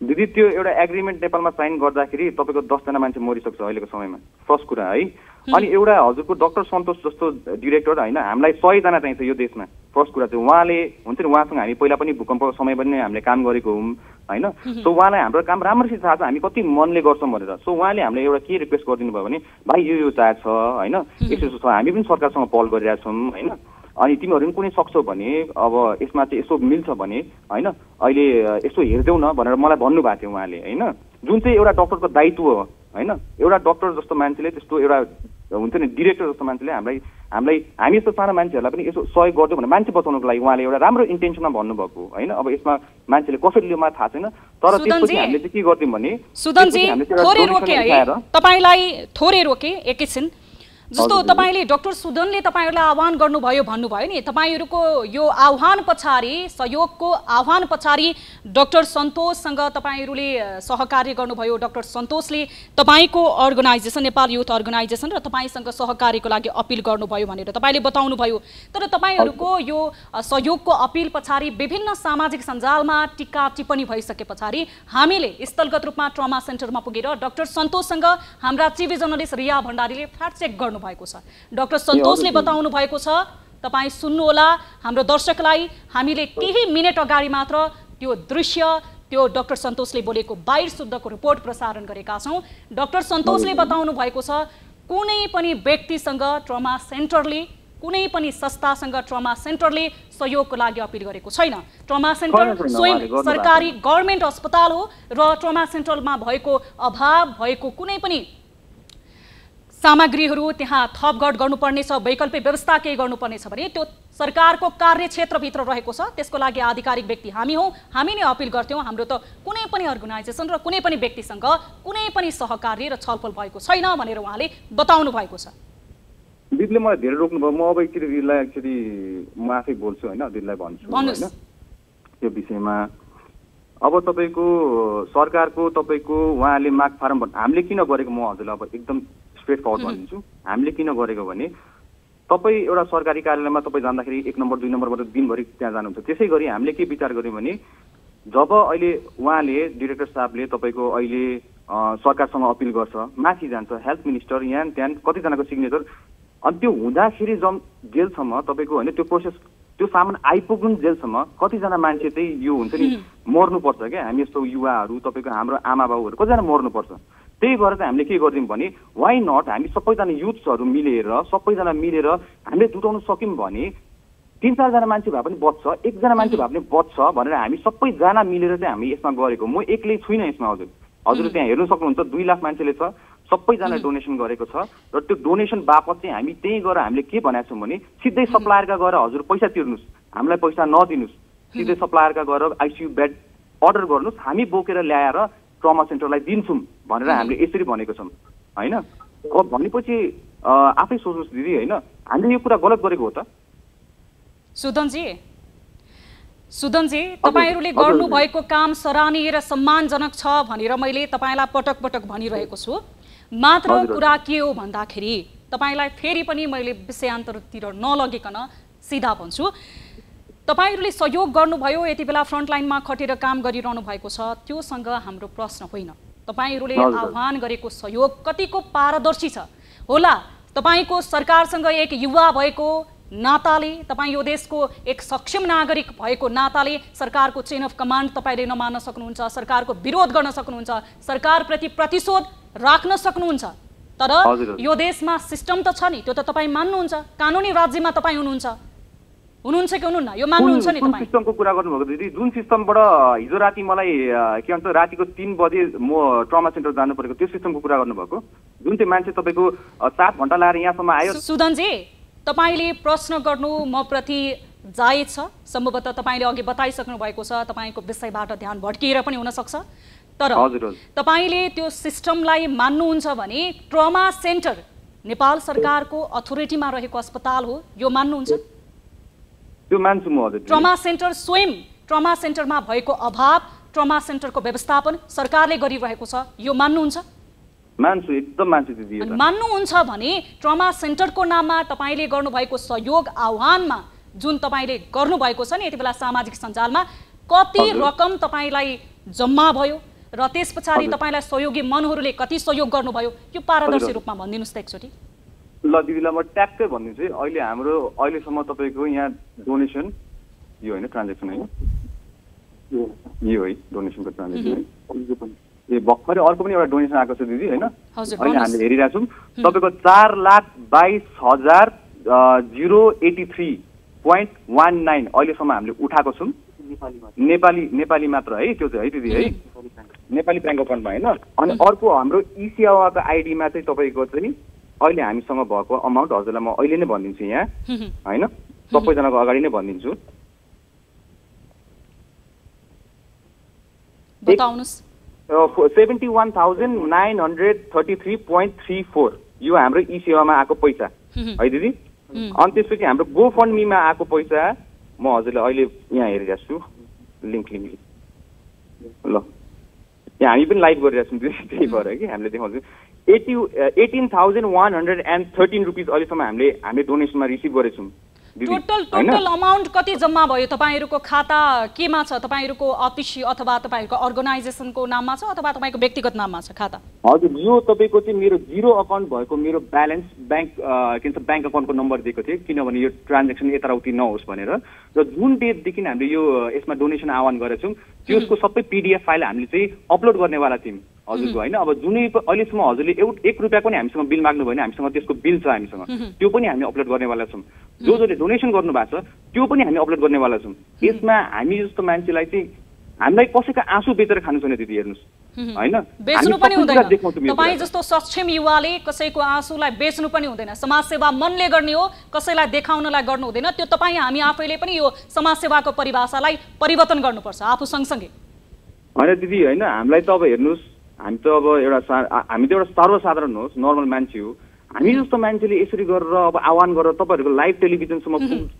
दिदी त्यो एउटा एग्रिमेन्ट नेपालमा साइन गर्दाखेरि तपाईँको 10 जना मान्छे मरिसक्छ अहिलेको समयमा, फर्स्ट कुरा है। अनि एउटा हजुरको डाक्टर सन्तोष जस्तो डिरेक्टर होइन, हामीलाई 100 जना चाहिन्छ यो देशमा। फर्स्ट कुरा चाहिँ उहाँले हुन्छ नि, उहाँसँग हामी पहिला पनि भूकम्पको समय पनि हामीले काम गरेको हौँ होइन। सो उहाँलाई हाम्रो काम राम्रोसित थाहा छ, हामी कति मनले गर्छौँ भनेर। सो उहाँले हामीलाई एउटा के रिक्वेस्ट गरिदिनु भयो भने भाइ यो चाहिएको छ होइन, यसो छ, हामी पनि सरकारसँग पहल गरिरहेको छौँ होइन। अनि तिमीहरू पनि कुनै सक्छौ भने अब यसमा चाहिँ यसो मिल्छ भने होइन, अहिले यसो हेरिदेऊ न भनेर मलाई भन्नुभएको थियो उहाँले होइन। जुन चाहिँ एउटा डाक्टरको दायित्व हो होइन। एउटा डाक्टर जस्तो मान्छेले, त्यस्तो एउटा हुन्छ नि डिरेक्टर जस्तो मान्छेले हामी यस्तो सानो मान्छेहरूलाई पनि यसो सहयोग गरिदियो भने मान्छे बचाउनको लागि उहाँले एउटा राम्रो इन्टेन्सनमा भन्नुभएको होइन। अब यसमा मान्छेले कसरी लियो मलाई थाहा छैन, तर त्यसपछि हामीले चाहिँ के गर्दियौँ भने सुदनजी थोरै रोके है, तपाईँलाई थोरै रोके एकैछिन। जस्तो तपाईँले डाक्टर सुदनले तपाईँहरूलाई आह्वान गर्नुभयो भन्नुभयो नि, तपाईँहरूको यो आह्वान पछाडि, सहयोगको आह्वान पछाडि डाक्टर सन्तोषसँग तपाईँहरूले सहकार्य गर्नुभयो। डाक्टर सन्तोषले तपाईँको अर्गनाइजेसन नेपाल युथ अर्गनाइजेसन र तपाईँसँग सहकार्यको लागि अपिल गर्नुभयो भनेर तपाईँले बताउनुभयो। तर तपाईँहरूको यो सहयोगको अपिल पछाडि विभिन्न सामाजिक सञ्जालमा टिक्का टिप्पणी भइसके पछाडि हामीले स्थलगत रूपमा ट्रमा सेन्टरमा पुगेर डाक्टर सन्तोषसँग हाम्रा टिभी जर्नलिस्ट रिया भण्डारीले फ्याक्ट चेक गर्नु भएको छ। डाक्टर सन्तोषले बताउनु भएको छ तपाईँ सुन्नुहोला हाम्रो दर्शकलाई। हामीले केही मिनेट अगाडि मात्र त्यो दृश्य, त्यो डाक्टर सन्तोषले बोलेको 22 शुद्धको रिपोर्ट प्रसारण गरेका छौँ। डाक्टर सन्तोषले बताउनु भएको छ कुनै पनि व्यक्तिसँग ट्रमा सेन्टरले, कुनै पनि संस्थासँग ट्रमा सेन्टरले सहयोगको लागि अपिल गरेको छैन। ट्रमा सेन्टर स्वयं सरकारी गभर्मेन्ट अस्पताल हो र ट्रमा सेन्टरमा भएको अभाव भएको कुनै पनि सामग्रीहरू त्यहाँ थपघट गर्नुपर्नेछ, वैकल्पिक व्यवस्था केही गर्नुपर्नेछ भने त्यो सरकारको कार्यक्षेत्रभित्र रहेको छ। त्यसको लागि आधिकारिक व्यक्ति हामी हौँ, हामी नै अपिल गर्थ्यौँ। हाम्रो त कुनै पनि अर्गनाइजेसन र कुनै पनि व्यक्तिसँग कुनै पनि सहकार्य र छलफल भएको छैन भनेर उहाँले बताउनु भएको छ। दिदीले मलाई धेरै रोक्नुभयो। म अब एकचोटि म आफै बोल्छु होइन, दिदीलाई भन्छु होइन त्यो विषयमा। अब तपाईँको सरकारको तपाईँको उहाँले माग फारम हामीले किन गरेको, म हजुरलाई अब एकदम स्ट्रेट फरवर्ड भनिदिन्छु। हामीले किन गरेको भने तपाईँ एउटा सरकारी कार्यालयमा तपाईँ जाँदाखेरि 1 नम्बर 2 नम्बरबाट दिनभरि त्यहाँ जानुहुन्छ। त्यसै गरी हामीले के विचार गऱ्यौँ भने जब अहिले उहाँले डिरेक्टर साहबले तपाईँको अहिले सरकारसँग अपिल गर्छ, माथि जान्छ हेल्थ मिनिस्टर, यहाँ त्यहाँ कतिजनाको सिग्नेचर, अनि त्यो हुँदाखेरि जेलसम्म तपाईँको होइन त्यो प्रोसेस त्यो सामान आइपुग्नु जेलसम्म कतिजना मान्छे चाहिँ यो हुन्छ नि मर्नुपर्छ क्या। हामी यस्तो युवाहरू तपाईँको हाम्रो आमा बाबुहरू कतिजना मर्नुपर्छ। त्यही भएर चाहिँ हामीले के गरिदिउँ भने वाइ नट हामी सबैजना युथ्सहरू मिलेर सबैजना मिलेर हामीले जुटाउन सक्यौँ भने 3-4 जना मान्छे भए पनि बच्छ, 1 जना मान्छे भए पनि बच्छ भनेर हामी सबैजना मिलेर चाहिँ हामी यसमा गरेको। म एक्लै छुइनँ यसमा। हजुर त्यहाँ हेर्नु सक्नुहुन्छ 2 लाख मान्छेले छ, सबैजना डोनेसन गरेको छ र त्यो डोनेसन बापत चाहिँ हामी त्यही गएर हामीले के भनेको छौँ भने सिधै सप्लायरका गएर हजुर पैसा तिर्नुहोस्, हामीलाई पैसा नदिनुहोस्, सिधै सप्लायरका गएर आइसियु बेड अर्डर गर्नुहोस्, हामी बोकेर ल्याएर ट्रमा सेन्टरलाई दिन्छौँ भनेर हामीले यसरी भनेको छौँ होइन। अब भनेपछि आफै सोच्नुहोस् दिदी होइन, हामीले यो कुरा गलत गरेको हो त? सुदनजी तपाईहरुले गर्नुभएको काम सराहनीय र सम्मानजनक छ भनेर मैले तपाईलाई पटक पटक भनिरहेको छु। मात्र कुरा के हो भन्दाखेरि तपाईलाई फेरि पनि मैले विषयान्तरतिर नलगिकन सिधा भन्छु, तपाईहरुले सहयोग गर्नुभयो, यति बेला फ्रन्टलाइनमा खटेर काम गरिरहनु भएको छ, त्योसँग हाम्रो प्रश्न होइन। तपाईहरुले आह्वान गरेको सहयोग कतिको पारदर्शी छ होला। तपाईको सरकारसँग एक युवा भएको नाताले, तपाईँ यो देशको एक सक्षम नागरिक भएको नाताले सरकारको चेन अफ कमान्ड तपाईले नमान्न सक्नुहुन्छ, सरकारको विरोध गर्न सक्नुहुन्छ, सरकारप्रति प्रतिशोध राख्न सक्नुहुन्छ। तर यो देशमा सिस्टम त छ नि, त्यो त तपाईँ मान्नुहुन्छ। कानुनी राज्यमा तपाईँ हुनुहुन्छ कि हुनुहुन्न यो मान्नुहुन्छ नि तपाईँ? सिस्टमको कुरा गर्नुभएको दिदी, जुन सिस्टमबाट हिजो राति मलाई के भन्छ रातिको 3 बजे म ट्रमा सेन्टर जानु परेको त्यो सिस्टमको कुरा गर्नुभएको, जुन चाहिँ मान्छे तपाईँको 7 घण्टा लाएर यहाँसम्म आयो। सुदनजी तपाईले प्रश्न गर्नु म प्रति जायज छ, सम्भवतः तपाईले अघि बताइसक्नु भएको छ, तपाईको विषयबाट ध्यान भड्किएर पनि हुन सक्छ। तर तपाईले त्यो सिस्टमलाई मान्नुहुन्छ भने ट्रमा सेन्टर नेपाल सरकारको अथोरिटीमा रहेको अस्पताल हो, यो मान्नुहुन्छ? त्यो मान्छु म हजुर। ट्रमा सेन्टर स्वयं ट्रमा सेन्टरमा भएको अभाव, ट्रमा सेन्टरको व्यवस्थापन सरकारले गरिरहेको छ, यो मान्नुहुन्छ? मान्छु, एकदम मान्छु दिदी। मान्नुहुन्छ भने ट्रमा सेन्टरको नाममा तपाईले गर्नुभएको सहयोग आह्वानमा जुन तपाईले गर्नुभएको छ नि यति बेला सामाजिक सञ्जालमा, कति रकम तपाईलाई जम्मा भयो र त्यस पछाडि तपाईलाई सहयोगी मनहरूले कति सहयोग गर्नुभयो, यो पारदर्शी रूपमा भनिदिनुस् त एकचोटि। ल दिदीलाई म ट्याक्कै भनिदिन्छु है। अहिले हाम्रो अहिलेसम्म तपाईँको यहाँ डोनेसन यो होइन ट्रान्जेक्सन होइन, यो है डोनेसनको ट्रान्जेक्सन ए भर्खरै अर्को पनि एउटा डोनेसन आएको छ दिदी होइन, अहिले हामीले हेरिरहेको छौँ। तपाईँको 4,22,083.19 अहिलेसम्म हामीले उठाएको छौँ। नेपाली मात्र है त्यो चाहिँ है दिदी है, नेपाली ब्याङ्क अकाउन्टमा होइन। अनि अर्को हाम्रो इसिआवाको आइडीमा चाहिँ तपाईँको चाहिँ अहिले हामीसँग भएको अमाउन्ट हजुरलाई म अहिले नै भनिदिन्छु यहाँ होइन, सबैजनाको अगाडि नै भनिदिन्छु। बताउनुस्। 71,933.34 यो हाम्रो ई सेवामा आएको पैसा है दिदी। अनि त्यसपछि हाम्रो गो फन्डमीमा आएको पैसा म हजुरलाई अहिले यहाँ हेरिरहेको छु, लिङ्क ल यहाँ हामी पनि लाइभ गरिरहेको छौँ त्यही भएर कि हामीले देखाउँछौँ। 18,113 रुपिस अहिलेसम्म हामीले डोनेसनमा रिसिभ गरेछौँ। टोटल अमाउन्ट कति जम्मा भयो तपाईहरुको खाता केमा छ तपाईहरुको अफिस अथवा तपाईहरुको अर्गनाइजेसनको नाममा छ अथवा तपाईको व्यक्तिगत नाममा छ खाता हजुर यो तपाईको चाहिँ मेरो जीरो अकाउन्ट भएको मेरो ब्यालेन्स बैंक के भन्छ बैंक अकाउन्टको नम्बर दिएको थिए किनभने यो ट्रान्ज्याक्सन यताउति नहोस् भनेर र जुन डेटदेखि हामीले यो यसमा डोनेसन आह्वान गरेका छौं त्यसको सबै पीडीएफ फाइल हामीले चाहिँ अपलोड गर्नेवाला थियौं हजुरको हैन अब जुनै अहिलेसम्म हजुरले 1 रुपैयाँ पनि हामीसँग बिल माग्नु भएन हामीसँग त्यसको बिल छ हामीसँग त्यो पनि हामी अपलोड गर्नेवाला छौं जसले डोनेसन गर्नु भएको छ त्यो पनि हामी अपलोड गर्नेवाला छौं यसमा हामी जस्तो मान्छेलाई चाहिँ हामीलाई कसैको आँसु बेचेर खानु छैन दिदी हेर्नुस् हैन बेच्नु पनि हुँदैन तपाई जस्तो सक्षम युवाले कसैको आँसुलाई बेच्नु पनि हुँदैन समाजसेवा मनले गर्ने हो कसैलाई देखाउनलाई गर्नु हुँदैन त्यो तपाई हामी आफैले पनि यो समाजसेवाको परिभाषालाई परिवर्तन गर्नुपर्छ आफू सँगसँगै हैन दिदी हैन हामीलाई त अब हेर्नुस् हामी त अब एउटा सर्वसाधारण होस् नर्मल मान्छे हो हामी जस्तो मान्छेले यसरी गरेर अब आह्वान गरेर तपाईहरुको लाइभ टेलिभिजनसम्म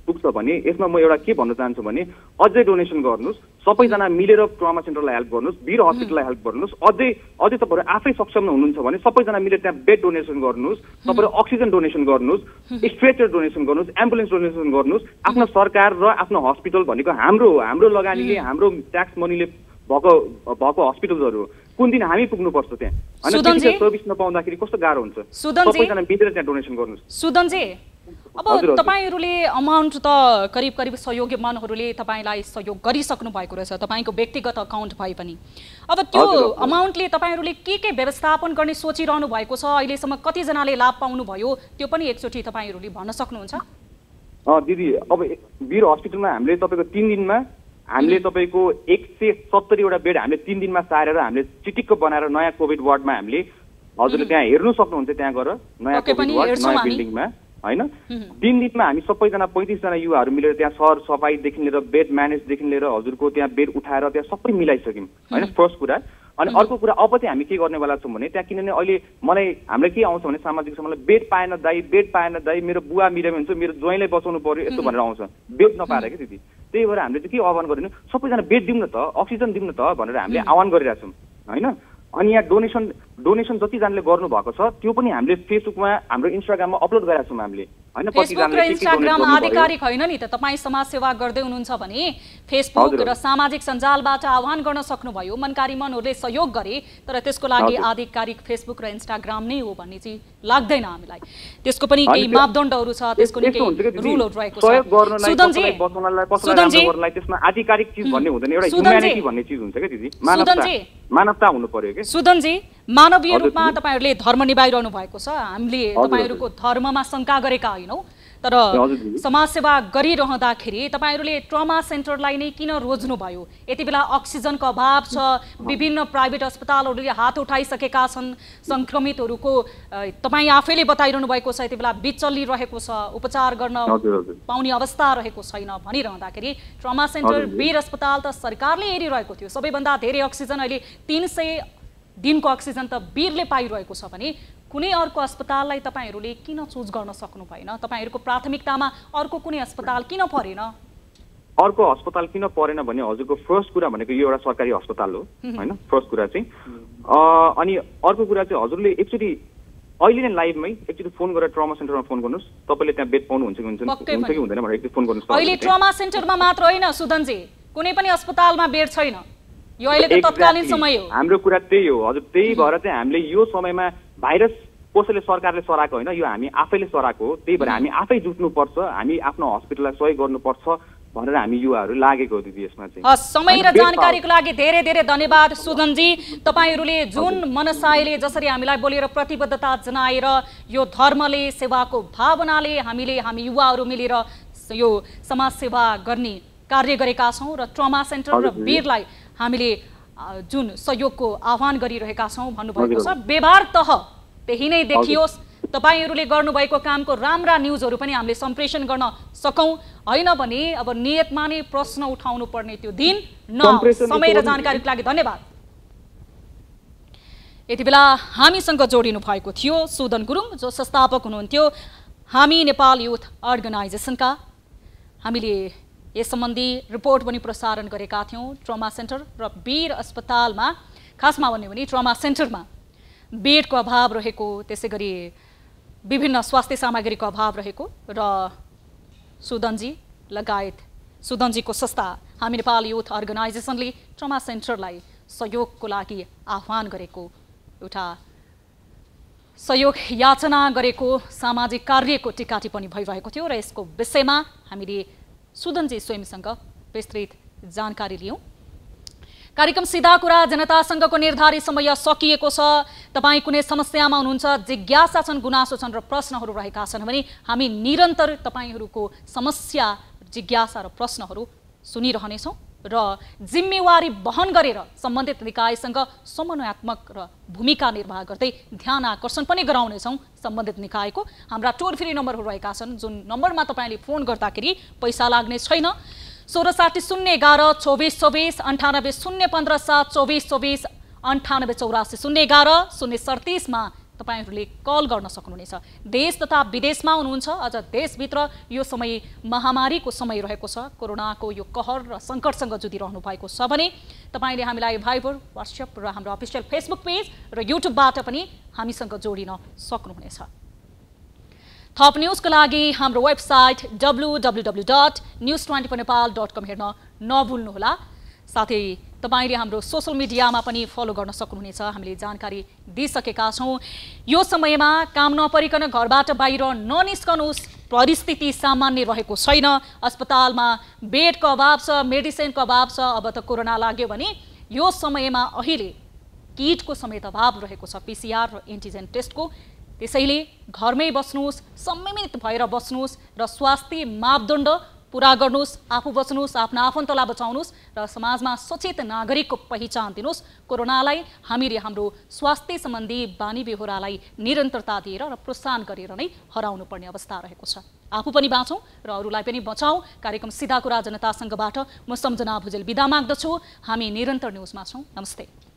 पुग्छ भने यसमा म एउटा के भन्न चाहन्छु भने अझै डोनेसन गर्नुस् सबैजना मिलेर ट्रमा सेन्टरलाई हेल्प गर्नुस् वीर हस्पिटललाई हेल्प गर्नुस् अझै तपाईहरु आफै सक्षम हुनुहुन्छ भने सबैजना मिलेर त्यहाँ बेड डोनेसन गर्नुस् तपाईहरु अक्सिजन डोनेसन गर्नुस् स्ट्रेचर डोनेसन गर्नुस् एम्बुलेन्स डोनेसन गर्नुस् आफ्नो सरकार र आफ्नो हस्पिटल भनेको हाम्रो लगानीले हाम्रो ट्याक्स मनीले भएको हस्पिटलहरु कुन दिन हामी पुग्नु पर्छ त्यहाँ अनि सर्भिस नपाउँदाखेरि कस्तो गाह्रो हुन्छ सबैजना मिलेर त्यहाँ डोनेसन गर्नुस् सुदनजी अब तपाईहरुले अमाउन्ट त करिब सहयोगी मनहरुले तपाईलाई सहयोग गरिसक्नु भएको रहेछ तपाईको व्यक्तिगत अकाउन्ट भए पनि अब त्यो अमाउन्टले तपाईहरुले के व्यवस्थापन गर्ने सोचिरहनु भएको छ अहिलेसम्म कति जनाले लाभ पाउनु भयो त्यो पनि एकचोटी तपाईहरुले भन्न सक्नुहुन्छ दिदी अब वीर हस्पिटलमा हामीले तपाईको 3 दिनमा हामीले तपाईको 170 वटा बेड हामीले 3 दिनमा सारेर हामीले चिटिक्क बनाएर नयाँ कोभिड वार्डमा हामीले हजुरले त्यहाँ हेर्नु सक्नुहुन्छ त्यहाँ गएर नयाँ कोभिड वार्ड नयाँ बिल्डिङमा हैन 3 दिनमा हामी सबैजना 35 जना युवाहरु मिलेर त्यहाँ सर सफाई देखि लिएर बेड म्यानेज देखि लिएर हजुरको त्यहाँ बेड उठाएर त्यहाँ सबै मिलाइसक्यौं हैन फर्स्ट कुरा अनि अर्को कुरा अब चाहिँ हामी के गर्नेवाला छौं भने त्यहाँ किनभने अहिले मलाई हामीलाई के आउँछ भने सामाजिक समाजले बेड पाएन दाइ मेरो बुवा मिलेम हुन्छ मेरो ज्वाइँलाई बचाउनु पर्यो यस्तो भनेर आउँछ बेड नपाएर के दिदी त्यही भएर हामीले चाहिँ के आह्वान गरिनु सबैजना बेड दिउँ न त अक्सिजन दिउँ न त भनेर हामीले आह्वान गरिरहेका छौं हैन अनि यहाँ डोनेसन जति जनाले गर्नु भएको छ त्यो पनि हामीले फेसबुकमा हाम्रो इन्स्टाग्राममा अपलोड गरेका छौं हामीले हैन फेसबुक र इन्स्टाग्राम आधिकारिक हैन नि त तपाई समाज सेवा गर्दै हुनुहुन्छ भने फेसबुक र सामाजिक सञ्जालबाट आह्वान गर्न सक्नुभयो मनकारी मनहरुले सहयोग गरे तर त्यसको लागि आधिकारिक फेसबुक र इन्स्टाग्राम नै हो भन्ने चाहिँ लाग्दैन हामीलाई त्यसको पनि केही मापदण्डहरु छ त्यसको नि केही रुलहरु रहेको छ सहयोग गर्नलाई कसैलाई बचाउनलाई कसैलाई राम्रो गर्नलाई त्यसमा आधिकारिक चीज भन्ने हुँदैन एउटा ह्युम्यानिटी भन्ने चीज हुन्छ के दिदी मानवता हुनु पर्यो के सुदनजी मानवीय रूपमा तपाईहरुले धर्म निभाइरहनु भएको छ हामीले तपाईहरुको धर्ममा शंका गरेका हैनौं तर समाजसेवा गरिरहँदाखेरि तपाईहरुले ट्रमा सेन्टरलाई नै किन रोज्नु भयो यति बेला अक्सिजनको अभाव छ विभिन्न प्राइभेट अस्पतालहरुले हात उठाइसकेका छन् संक्रमितहरुको तपाई आफैले बताइरहनु भएको छ यति बेला बीच चलिरहेको छ उपचार गर्न पाउने अवस्था रहेको छैन भनिरहँदाखेरि ट्रमा सेन्टर वीर अस्पताल त सरकारले हेरिरहेको थियो सबैभन्दा धेरै अक्सिजन अहिले 300 दिनको अक्सिजन त वीरले पाइरहेको छ भने कुनै अर्को अस्पताललाई तपाईहरुले किन चुज गर्न सक्नु भएन तपाईहरुको प्राथमिकतामा अर्को कुनै अस्पताल किन परेन अर्को अस्पताल किन परेन भने हजुरको फर्स्ट कुरा भनेको यो एउटा सरकारी अस्पताल हो हैन फर्स्ट कुरा चाहिँ अनि अर्को कुरा चाहिँ हजुरले एकचोटी अहिले नै लाइभमै एकचोटी फोन गरेर ट्रमा सेन्टरमा फोन गर्नुस् तपाईले त्यहाँ बेड पाउनु हुन्छ कि हुँदैन भनेर एकचोटी फोन गर्नुस् अहिले ट्रमा सेन्टरमा मात्र हैन सुदनजी कुनै पनि अस्पतालमा बेड छैन यो अहिले त तत्कालीन समय हो हाम्रो कुरा त्यही हो हजुर त्यही भएर चाहिँ हामीले यो समयमा भाइरस कसैले सरकारले सराएको हैन यो हामी आफैले सराएको हो त्यही भएर हामी आफै जुट्नु पर्छ हामी आफ्नो हस्पिटललाई सहयोग गर्नुपर्छ भनेर हामी युवाहरु लागेको दिदी यसमा चाहिँ समय र जानकारीको लागि धेरै धेरै धन्यवाद सुदनजी तपाईहरुले जुन मनसायले जसरी हामीलाई बोलेर प्रतिबद्धता जनाएर यो धर्मले सेवाको भावनाले हामी युवाहरु मिलेर यो समाज सेवा गर्ने कार्य गरेका छौं र ट्रमा सेन्टर र वीरलाई हामीले जुन सहयोगको आह्वान गरिरहेका छौं भन्नुभएको छ व्यवहार तह त्यही नै देखियोस् तपाईहरुले गर्नुभएको कामको राम्रा न्यूजहरु पनि हामीले सम्प्रेषण गर्न सकौं हैन भने अब नियतमा नै प्रश्न उठाउनु पर्ने त्यो दिन न समय र जानकारीको लागि धन्यवाद यति बेला हामीसँग जोडिनु भएको थियो सुदन गुरुङ जो संस्थापक हुनुहुन्थ्यो हामी नेपाल युथ अर्गनाइजेसनका हामीले यस सम्बन्धी रिपोर्ट पनि प्रसारण गरेका थियौं ट्रमा सेन्टर र वीर अस्पतालमा खासमा भन्ने भने ट्रमा सेन्टरमा बेडको अभाव रहेको त्यसैगरी विभिन्न स्वास्थ्य सामग्रीको अभाव रहेको र सुदनजी लगायत सुदनजीको संस्था हामी नेपाल युथ अर्गनाइजेसनले ट्रमा सेन्टरलाई सहयोगको लागि आह्वान गरेको एउटा सहयोग याचना गरेको सामाजिक कार्यको टिका टिप्पणी भइरहेको थियो र यसको विषयमा हामीले सुदनजी स्वयंसँग विस्तृत जानकारी लियौं। कार्यक्रम सीधा कुरा जनतासँगको निर्धारित समय सकिएको छ। तपाईँ कुनै समस्यामा हुनुहुन्छ, जिज्ञासा छन्, गुनासो छन् र प्रश्नहरू रहेका छन् भने हामी निरन्तर तपाईँहरूको समस्या, जिज्ञासा र प्रश्नहरू सुनिरहनेछौँ र जिम्मेवारी वहन गरेर सम्बन्धित निकायसँग समन्वयात्मक र भूमिका निर्वाह गर्दै ध्यान आकर्षण पनि गराउनेछौँ सम्बन्धित निकायको। हाम्रा टोल फ्री नम्बरहरू रहेका छन् जुन नम्बरमा तपाईँले फोन गर्दाखेरि पैसा लाग्ने छैन। 1660 011 24 24 98 015 7 24 24 98 84 011 037 मा तपाईहरुले कल गर्न सक्नुहुनेछ। देश तथा विदेशमा हुनुहुन्छ, अझ देशभित्र यो समय महामारीको समय रहेको छ, कोरोनाको यो कहर र संकटसँग जुधिरहनु भएको छ भने तपाईले हामीलाई भाइबर, व्हाट्सएप र हाम्रो अफिसियल फेसबुक पेज र युट्युबबाट पनि हामीसँग जोडिन सक्नुहुनेछ। थप न्यूजको लागि हाम्रो वेबसाइट www.news24nepal.com हेर्न नभुल्नुहोला। साथै तपाईले हाम्रो सोशल मिडियामा पनि फलो गर्न सक्नुहुनेछ। हामीले जानकारी दिइसकेका छौं। यो समयमा काम नपरिकन घरबाट बाहिर ननिस्कनुहोस्, परिस्थिति सामान्य रहेको छैन। अस्पतालमा बेडको अभाव छ, मेडिसिनको अभाव छ। अब त कोरोना लाग्यो भने यो समयमा अहिले किटको समेत अभाव रहेको छ, पीसीआर र एन्टिजेन टेस्टको। त्यसैले घरमै बस्नुहोस्, संयमित भएर बस्नुहोस् र स्वास्थ्य मापदण्ड पूरा गर्नुहोस्, आफू बच्नुहोस्, आफ्ना आफन्तलाई बचाउनुहोस् र समाजमा सचेत नागरिकको पहिचान दिनुहोस्। कोरोनालाई हामीले हाम्रो स्वास्थ्य सम्बन्धी बानी बेहोरालाई निरन्तरता दिएर र प्रोत्साहन गरेर नै हराउनु पर्ने अवस्था रहेको छ। आफू पनि बाँचौँ र अरूलाई पनि बचाऊ। कार्यक्रम सीधा कुरा जनतासँगबाट म सम्झना भुजेल बिदा माग्दछु। हामी निरन्तर न्युजमा छौँ। नमस्ते।